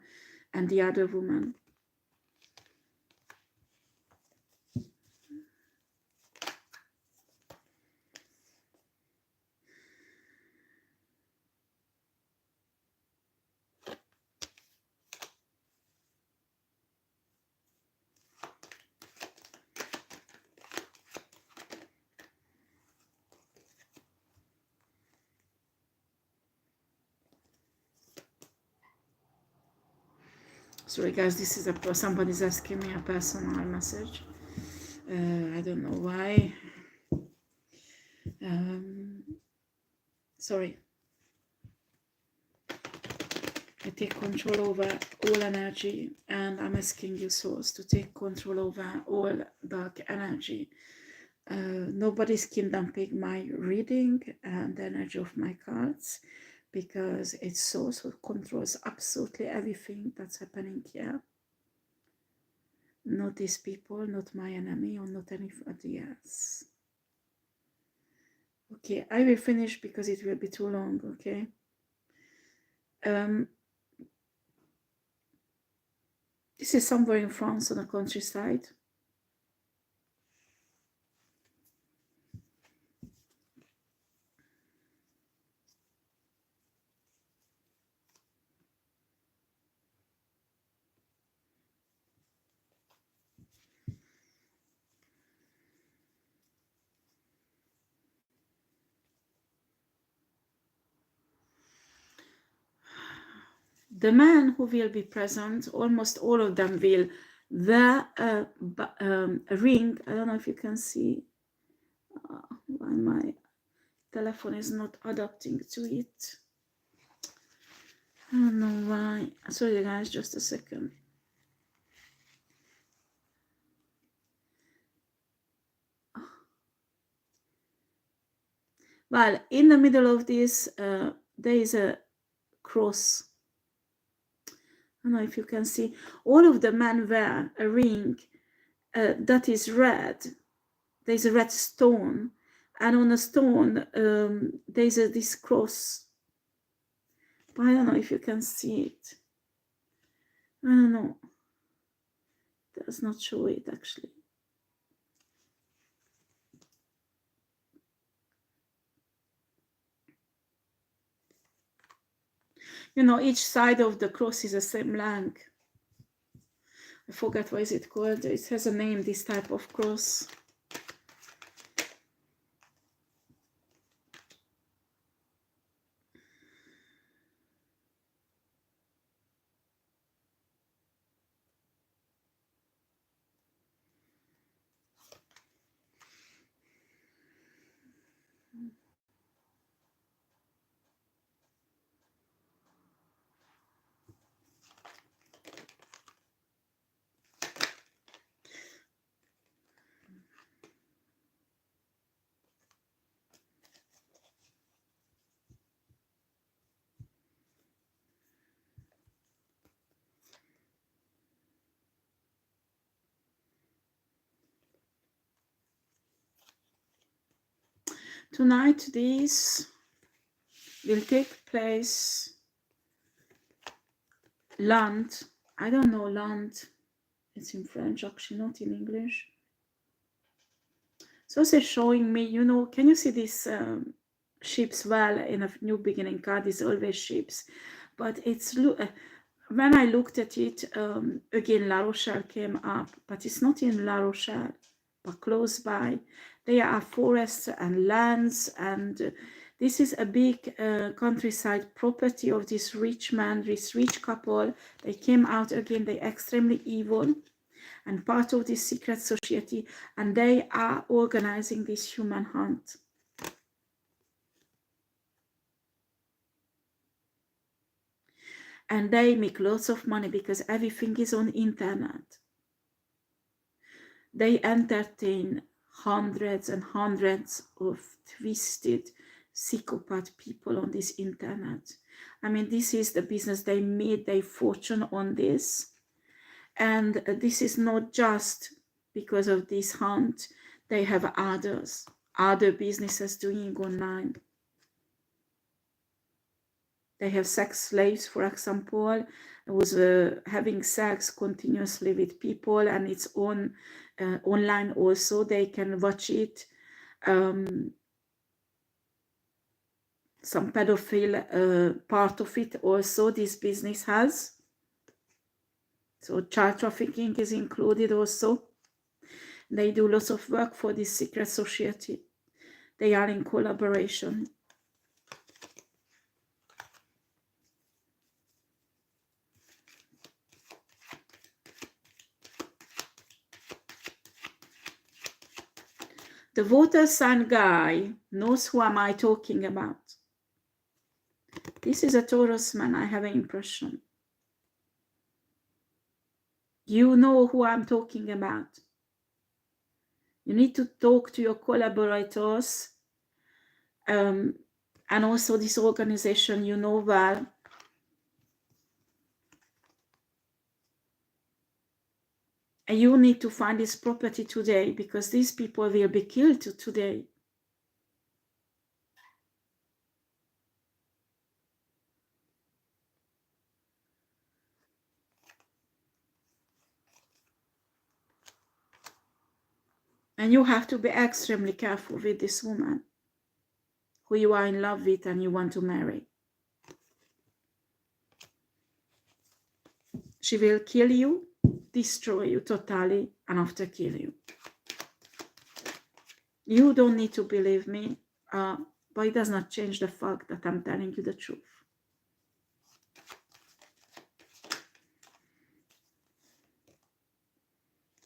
and the other woman. Sorry guys, this is somebody's asking me a personal message. I don't know why. Sorry. I take control over all energy, and I'm asking you souls to take control over all dark energy. Nobody's kingdom pick my reading and the energy of my cards, because it's source who controls absolutely everything that's happening here. Not these people, not my enemy, or not anybody else. Okay, I will finish because it will be too long, okay? This is somewhere in France on the countryside. The men who will be present, almost all of them will wear a ring. I don't know if you can see why my telephone is not adapting to it. I don't know why. Sorry guys, just a second. Well, in the middle of this, there is a cross. I don't know if you can see. All of the men wear a ring that is red. There's a red stone, and on the stone there's this cross. I don't know if you can see it. I don't know. It does not show it actually. You know, each side of the cross is the same length. I forgot what is it called. It has a name, this type of cross. Tonight this will take place land. I don't know land. It's in French actually, not in English. So it's showing me, you know, can you see this ships? Well, in a new beginning card is always ships, but it's when I looked at it again, La Rochelle came up, but it's not in La Rochelle, but close by. There are forests and lands, and this is a big countryside property of this rich man, this rich couple. They came out again, they're extremely evil and part of this secret society, and they are organizing this human hunt. And they make lots of money because everything is on internet. They entertain hundreds and hundreds of twisted psychopath people on this internet. I mean, this is the business. They made their fortune on this. And this is not just because of this hunt. They have other businesses doing online. They have sex slaves, for example, who's having sex continuously with people, and it's on online also. They can watch it. Some pedophile part of it also this business has. So child trafficking is included also. They do lots of work for this secret society. They are in collaboration. The water sign guy knows who am I talking about. This is a Taurus man, I have an impression. You know who I'm talking about. You need to talk to your collaborators and also this organization you know well. And you need to find this property today because these people will be killed today. And you have to be extremely careful with this woman who you are in love with and you want to marry. She will kill you, destroy you totally, and after kill you. You don't need to believe me, but it does not change the fact that I'm telling you the truth.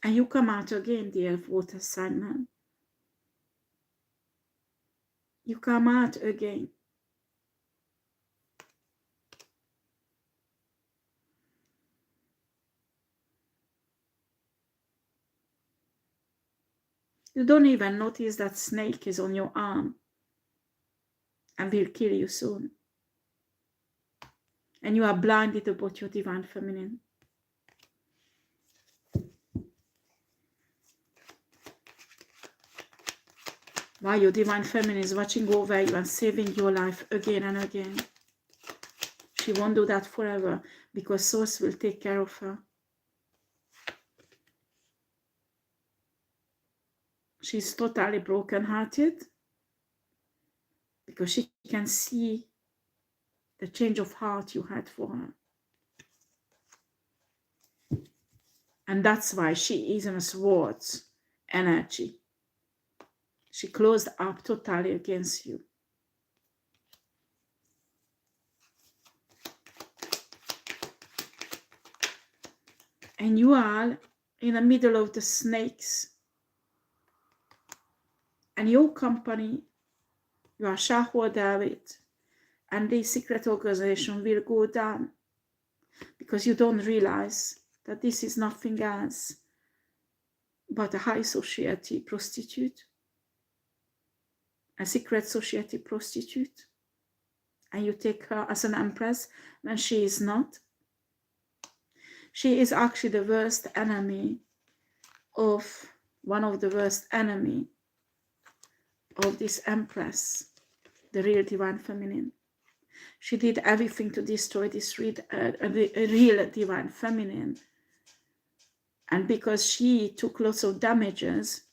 And you come out again, dear water sign man. You come out again. You don't even notice that snake is on your arm and will kill you soon. And you are blinded about your divine feminine. While your divine feminine is watching over you and saving your life again and again. She won't do that forever because Source will take care of her. She's totally broken-hearted because she can see the change of heart you had for her. And that's why she is in a swords energy. She closed up totally against you. And you are in the middle of the snakes. And your company, you are shareholder with, and the secret organization will go down because you don't realize that this is nothing else but a high society prostitute, a secret society prostitute, and you take her as an empress when she is not. She is actually the worst enemy of one of the worst enemy of this empress, the real divine feminine. She did everything to destroy this real divine feminine. And because she took lots of damages,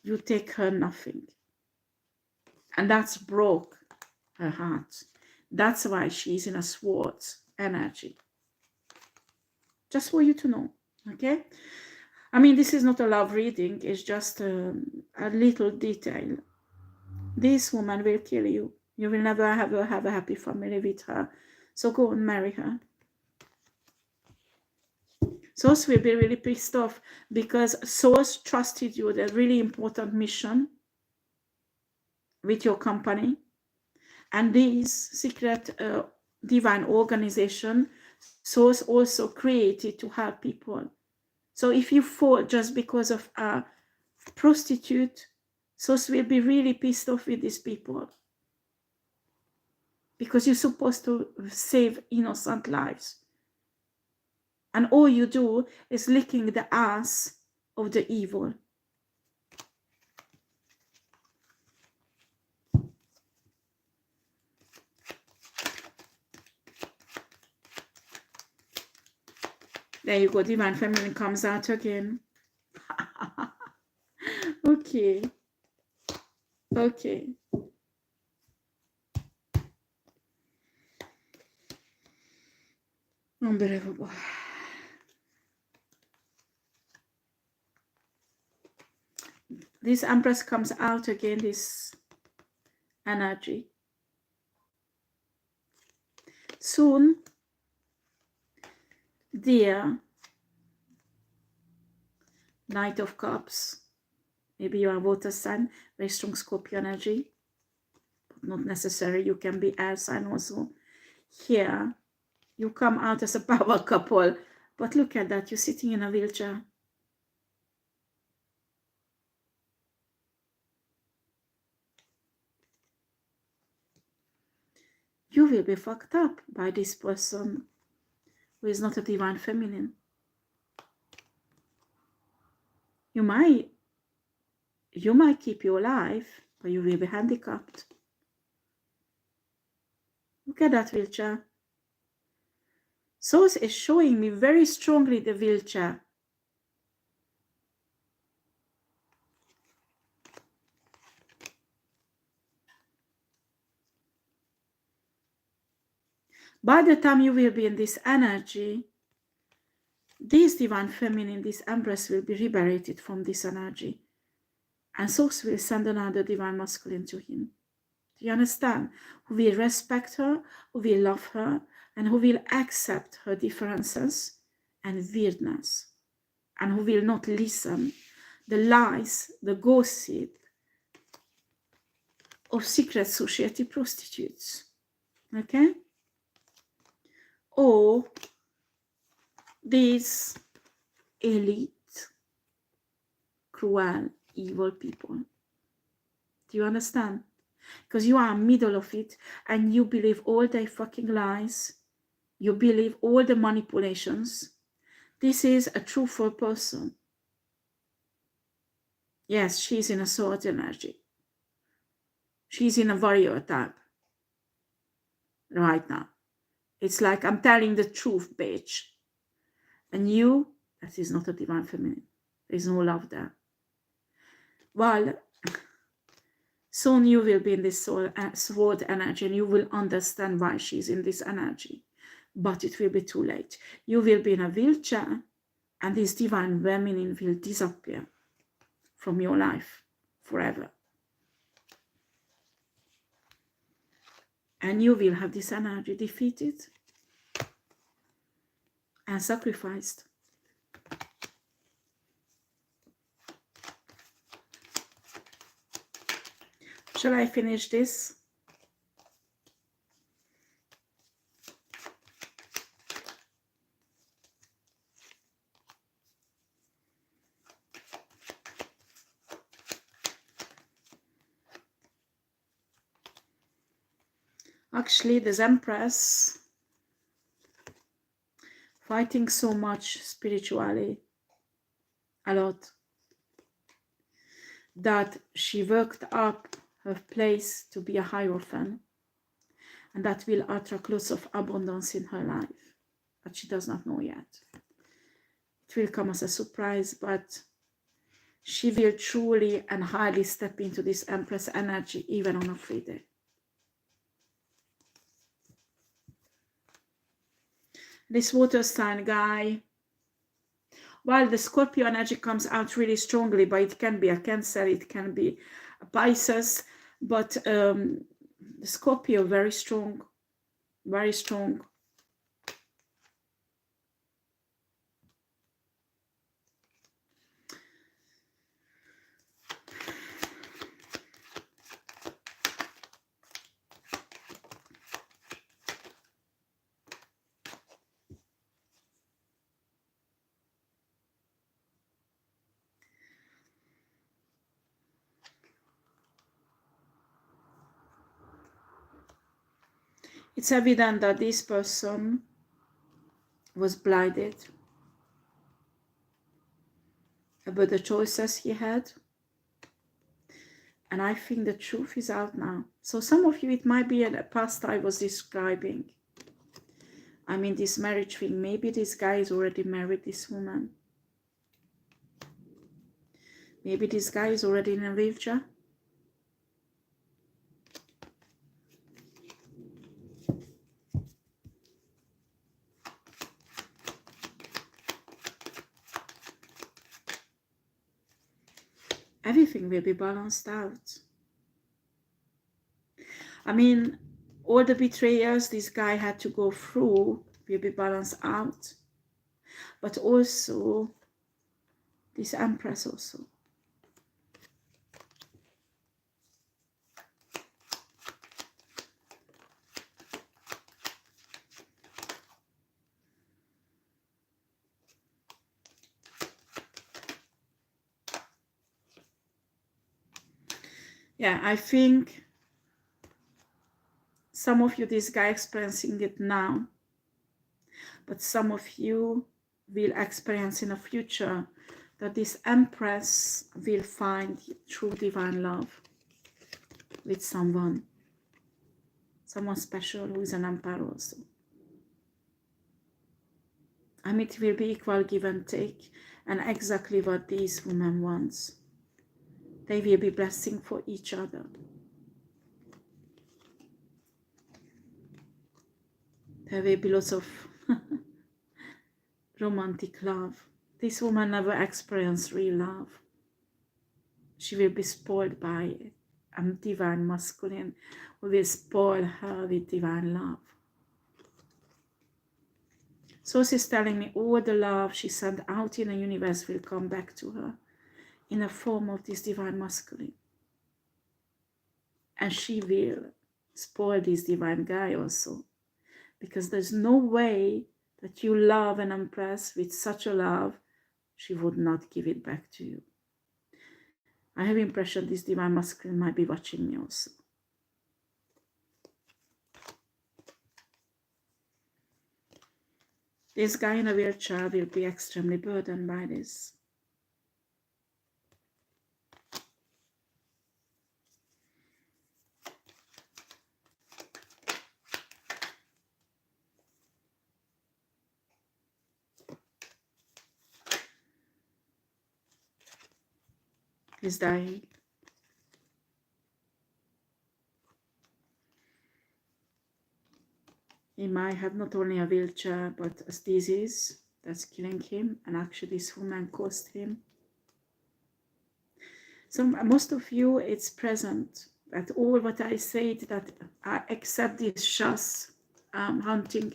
you take her nothing. And that's broke her heart. That's why she's in a swords energy. Just for you to know, okay? I mean, this is not a love reading. It's just a little detail. This woman will kill you. You will never have a happy family with her. So go and marry her. Source will be really pissed off because Source trusted you with a really important mission with your company. And this secret divine organization, Source also created to help people. So if you fall just because of a prostitute, Source will be really pissed off with these people. Because you're supposed to save innocent lives. And all you do is licking the ass of the evil. There you go, divine feminine comes out again. Okay. Okay. Unbelievable. This Empress comes out again, this energy. Soon, dear Knight of Cups, Maybe you are a water sign, very strong Scorpio energy, but not necessary. You can be air sign also. Here, you come out as a power couple, but look at that, you're sitting in a wheelchair. You will be fucked up by this person who is not a divine feminine. You might keep your life, but you will be handicapped. Look at that wheelchair. Source is showing me very strongly the wheelchair. By the time you will be in this energy, this divine feminine, this empress will be liberated from this energy. And Source will send another divine masculine to him. Do you understand? Who will respect her, who will love her, and who will accept her differences and weirdness, and who will not listen the lies, the gossip of secret society prostitutes. Okay? Or these elite, cruel, evil people. Do you understand? Because you are in the middle of it and you believe all their fucking lies. You believe all the manipulations. This is a truthful person. Yes, she's in a sword energy. She's in a warrior type right now. It's like, I'm telling the truth, bitch. And you, that is not a divine feminine. There's no love there. Well, soon you will be in this sword energy and you will understand why she's in this energy. But it will be too late. You will be in a wheelchair and this divine feminine will disappear from your life forever. And you will have this energy defeated and sacrificed. Shall I finish this? Actually, this Empress fighting so much spiritually, a lot, that she worked up her place to be a Hierophant, and that will attract lots of abundance in her life, but she does not know yet. It will come as a surprise, but she will truly and highly step into this Empress energy even on a free day. This water sign guy, while the Scorpio energy comes out really strongly, but it can be a Cancer, it can be a Pisces, but the Scorpio very strong, very strong. It's evident that this person was blinded about the choices he had. And I think the truth is out now. So some of you, it might be a past I was describing. I mean, this marriage thing, maybe this guy is already married, this woman. Maybe this guy is already in a wheelchair. Everything will be balanced out. I mean, all the betrayers this guy had to go through will be balanced out. But also, this Empress also. Yeah, I think some of you, this guy experiencing it now, but some of you will experience in the future that this Empress will find true divine love with someone special who is an Emperor also. And it will be equal give and take, and exactly what these women wants. They will be blessing for each other. There will be lots of romantic love. This woman never experienced real love. She will be spoiled by a divine masculine who will spoil her with divine love. So she's telling me all the love she sent out in the universe will come back to her in the form of this divine masculine. And she will spoil this divine guy also. Because there's no way that you love an Empress with such a love, she would not give it back to you. I have impression this divine masculine might be watching me also. This guy in a wheelchair will be extremely burdened by this. He's dying. He might have not only a wheelchair, but a disease that's killing him, and actually this woman caused him. So most of you, it's present that all what I said, that I accept this shas hunting,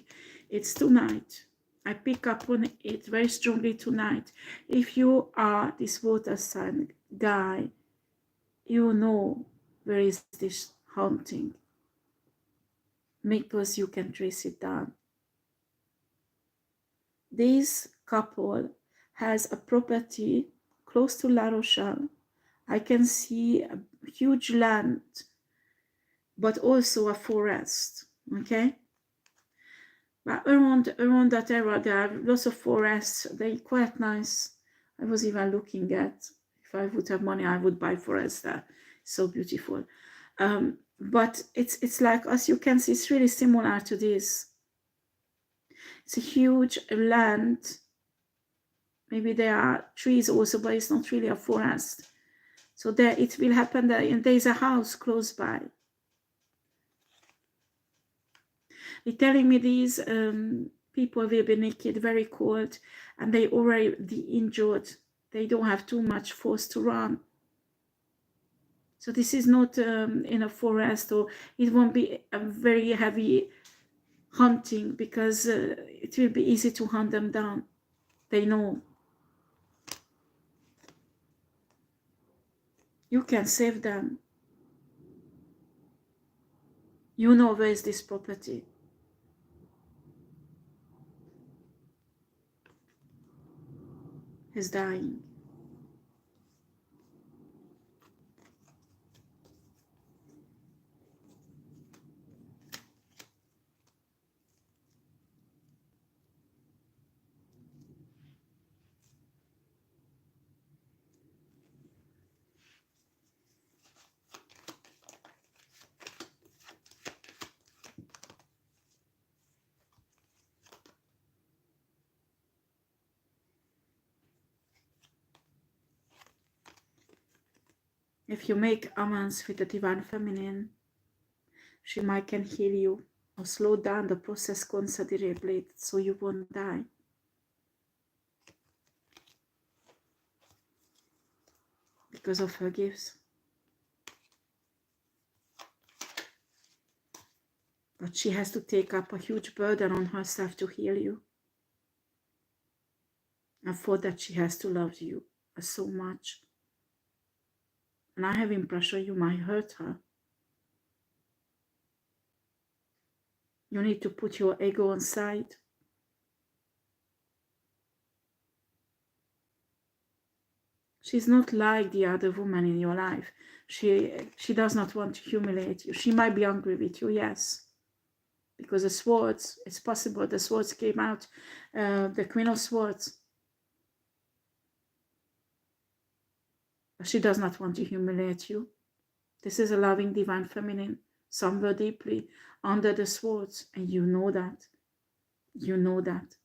it's tonight. I pick up on it very strongly tonight. If you are this water sign guy, you know where is this haunting, because you can trace it down. This couple has a property close to La Rochelle. I can see a huge land, but also a forest, okay? But around that area, there are lots of forests. They're quite nice. I was even looking at, if I would have money, I would buy forests there. So beautiful. But it's like, as you can see, it's really similar to this. It's a huge land. Maybe there are trees also, but it's not really a forest. So there, it will happen that there's a house close by. They're telling me these people will be naked, very cold, and they already injured. They don't have too much force to run. So this is not in a forest, or it won't be a very heavy hunting, because it will be easy to hunt them down. They know. You can save them. You know where is this property. He's dying. If you make amends with the divine feminine, she might can heal you or slow down the process considerably so you won't die. Because of her gifts. But she has to take up a huge burden on herself to heal you. And for that she has to love you so much. And I have impression you might hurt her. You need to put your ego on side. She's not like the other woman in your life. She does not want to humiliate you. She might be angry with you, yes. Because the swords, it's possible the swords came out, the Queen of Swords. But she does not want to humiliate you. This is a loving divine feminine, somewhere deeply under the swords, and you know that. You know that.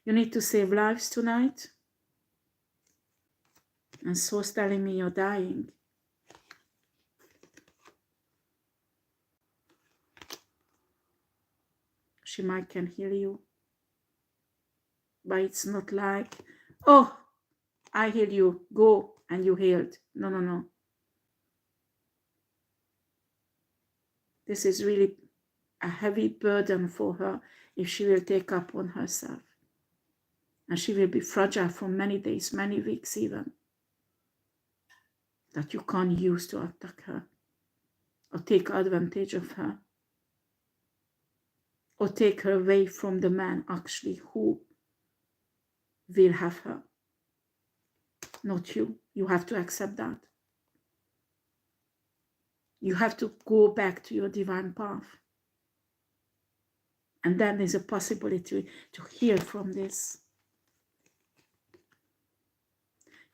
You need to save lives tonight. And soul's telling me you're dying. She might can heal you. But it's not like, oh, I heal you, go, and you healed. No, no, no. This is really a heavy burden for her if she will take up on herself. And she will be fragile for many days, many weeks even, that you can't use to attack her or take advantage of her or take her away from the man actually who will have her. Not you. You have to accept that. You have to go back to your divine path. And then there's a possibility to heal from this.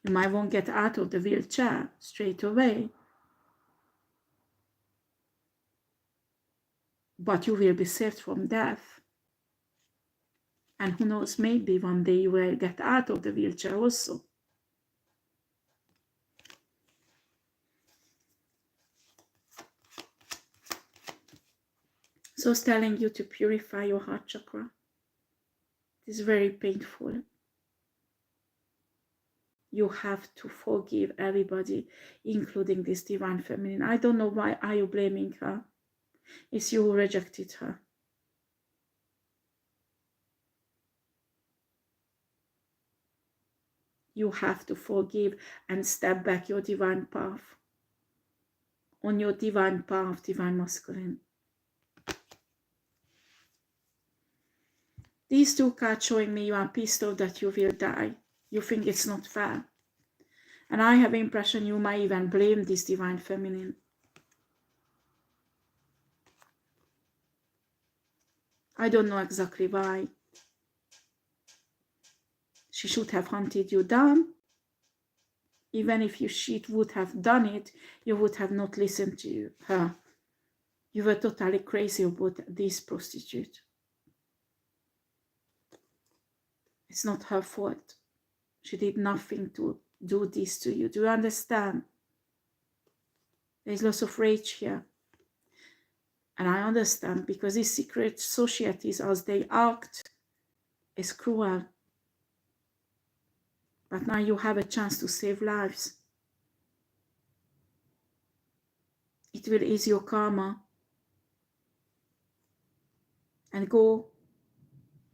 You might won't get out of the wheelchair straight away, but you will be saved from death. And who knows, maybe one day you will get out of the wheelchair also. So it's telling you to purify your heart chakra. It is very painful. You have to forgive everybody, including this divine feminine. I don't know why are you blaming her. It's you who rejected her. You have to forgive and step back your divine path. On your divine path, divine masculine. These two cards showing me you are pissed off that you will die. You think it's not fair. And I have the impression you might even blame this divine feminine. I don't know exactly why. She should have hunted you down. Even if she would have done it, you would have not listened to her. You were totally crazy about this prostitute. It's not her fault. She did nothing to do this to you. Do you understand? There's lots of rage here. And I understand, because these secret societies, as they act, is cruel. But now you have a chance to save lives. It will ease your karma. And go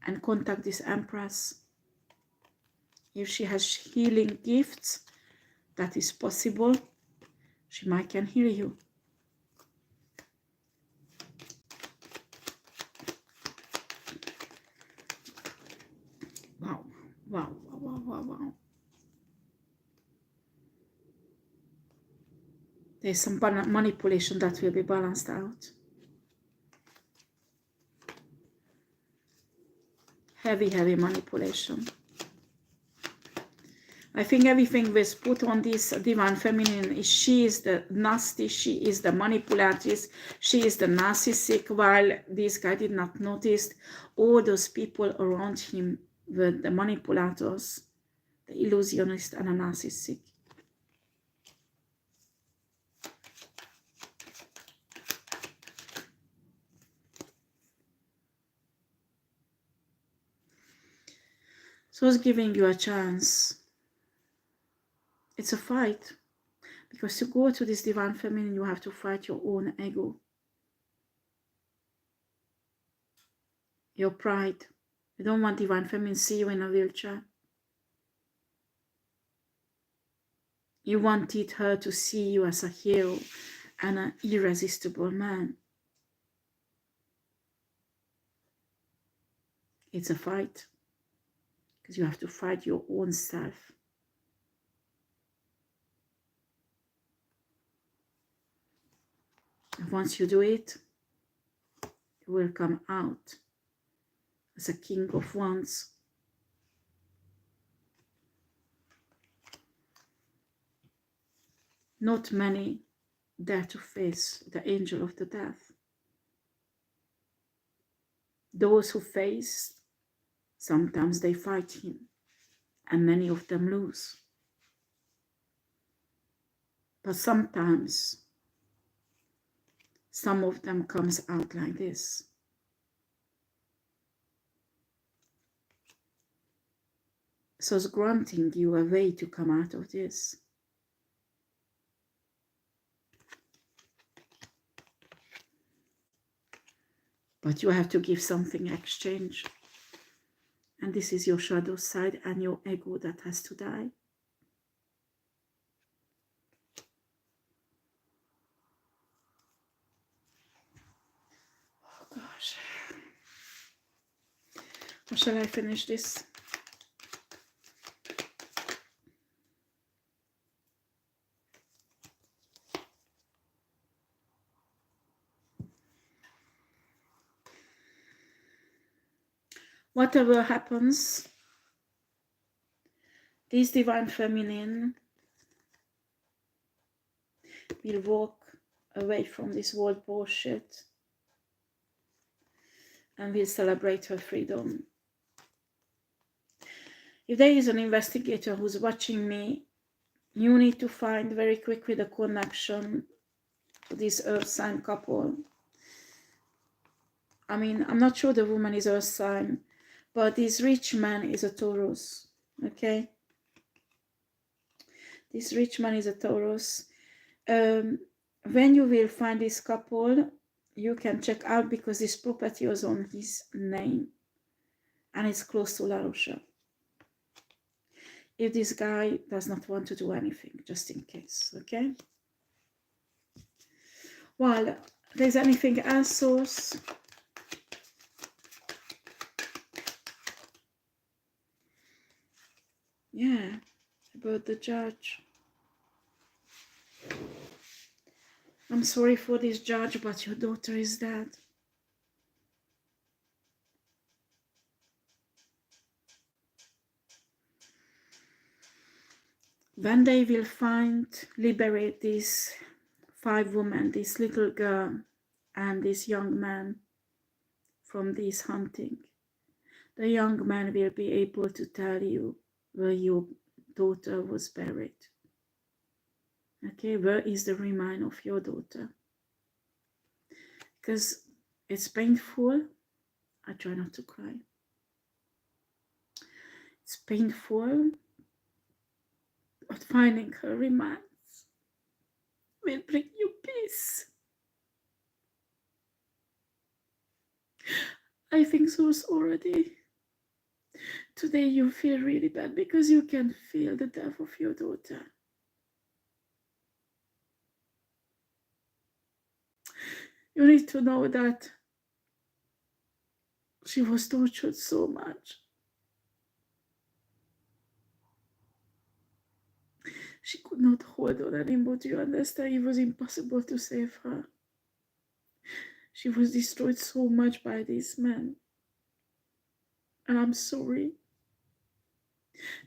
and contact this Empress. If she has healing gifts, that is possible. She might can heal you. Wow, wow, wow, wow, wow, wow. There's some manipulation that will be balanced out. Heavy, heavy manipulation. I think everything was put on this divine feminine. She is the nasty, she is the manipulatrix, she is the narcissistic, while this guy did not notice all those people around him were the manipulators, the illusionist and a narcissistic. So it's giving you a chance. It's a fight. Because to go to this divine feminine, you have to fight your own ego. Your pride. You don't want divine feminine to see you in a wheelchair. You wanted her to see you as a hero and an irresistible man. It's a fight. because you have to fight your own self. And once you do it, you will come out as a king of wands. Not many dare to face the angel of the death. Those who face, sometimes they fight him, and many of them lose. But sometimes, some of them comes out like this. So it's granting you a way to come out of this. But you have to give something exchange. And this is your shadow side and your ego that has to die. Oh gosh. How shall I finish this? Whatever happens, this divine feminine will walk away from this world bullshit and will celebrate her freedom. If there is an investigator who's watching me, you need to find very quickly the connection to this earth sign couple. I mean, I'm not sure the woman is earth sign, but this rich man is a Taurus, okay? This rich man is a Taurus. When you will find this couple, you can check out because this property was on his name and it's close to La Rochelle. If this guy does not want to do anything, just in case, okay? Well, there's anything else, source? Yeah, about the judge. I'm sorry for this judge, but your daughter is dead. When they will liberate these 5 women, this little girl and this young man from this hunting, the young man will be able to tell you where your daughter was buried. Okay, where is the remain of your daughter? Because it's painful. I try not to cry. It's painful, but finding her remains will bring you peace. I think so already. Today you feel really bad because you can feel the death of your daughter. You need to know that she was tortured so much. She could not hold on anymore, do you understand? It was impossible to save her. She was destroyed so much by this man. And I'm sorry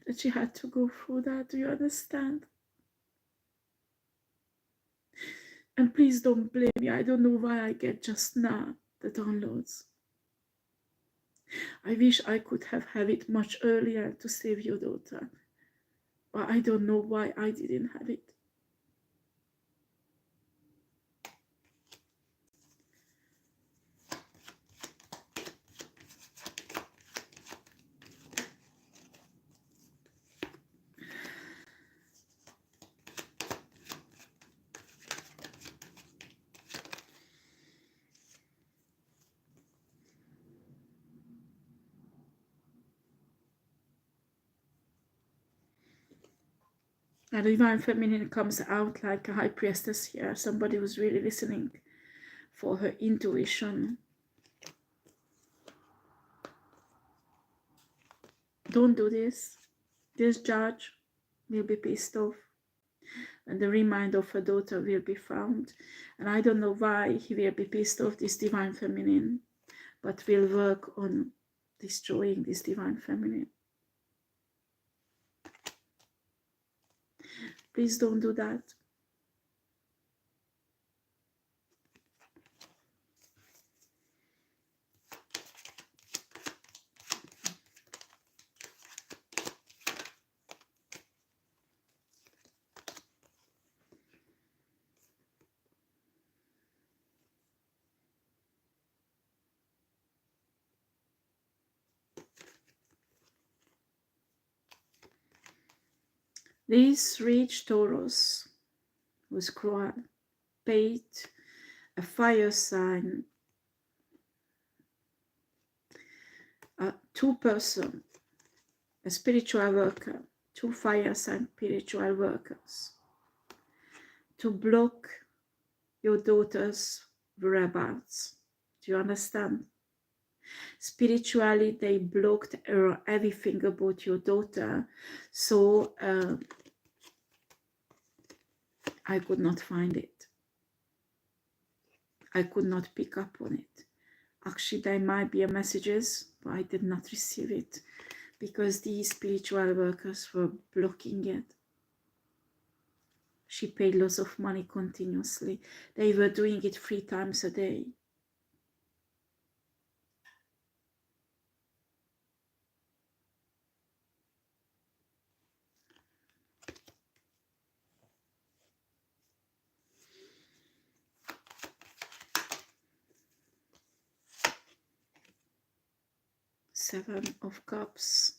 that she had to go through that, do you understand? And please don't blame me. I don't know why I get just now the downloads. I wish I could have had it much earlier to save your daughter. But I don't know why I didn't have it. And the divine feminine comes out like a high priestess here, somebody who's really listening for her intuition. Don't do this. This judge will be pissed off, and the reminder of a daughter will be found. And I don't know why he will be pissed off, this divine feminine, but we'll work on destroying this divine feminine. Please don't do that. This rich Taurus was cruel, paid a fire sign, a two-person, a spiritual worker, two fire sign spiritual workers, to block your daughter's whereabouts. Do you understand? Spiritually, they blocked everything about your daughter, so I could not find it. I could not pick up on it. Actually, there might be messages, but I did not receive it because these spiritual workers were blocking it. She paid lots of money continuously. They were doing it 3 times a day. Seven of Cups.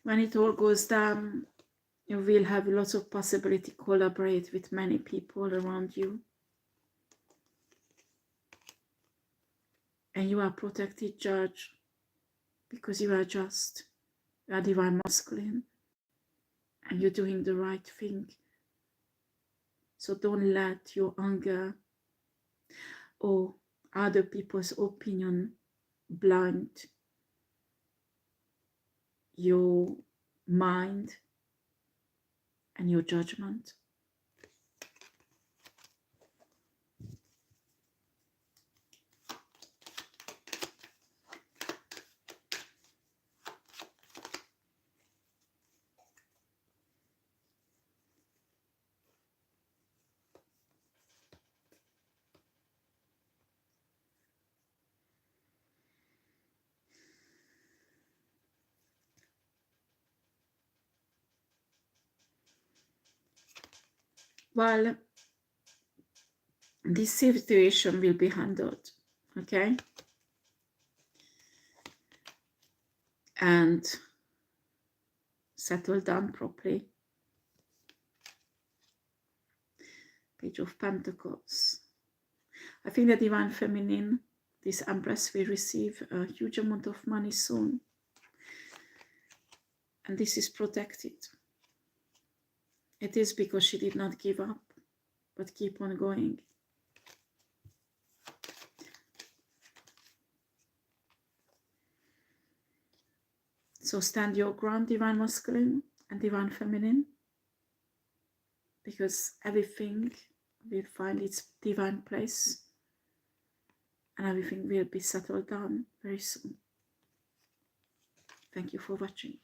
When it all goes down, you will have lots of possibility to collaborate with many people around you. And you are protected, judge, because you are just. You are divine masculine. And you're doing the right thing. So don't let your anger or other people's opinion blind your mind and your judgment. Well, this situation will be handled, okay? And settled down properly. Page of Pentacles. I think the divine feminine, this Empress, will receive a huge amount of money soon. And this is protected. It is because she did not give up, but keep on going. So stand your ground, divine masculine and divine feminine, because everything will find its divine place and everything will be settled down very soon. Thank you for watching.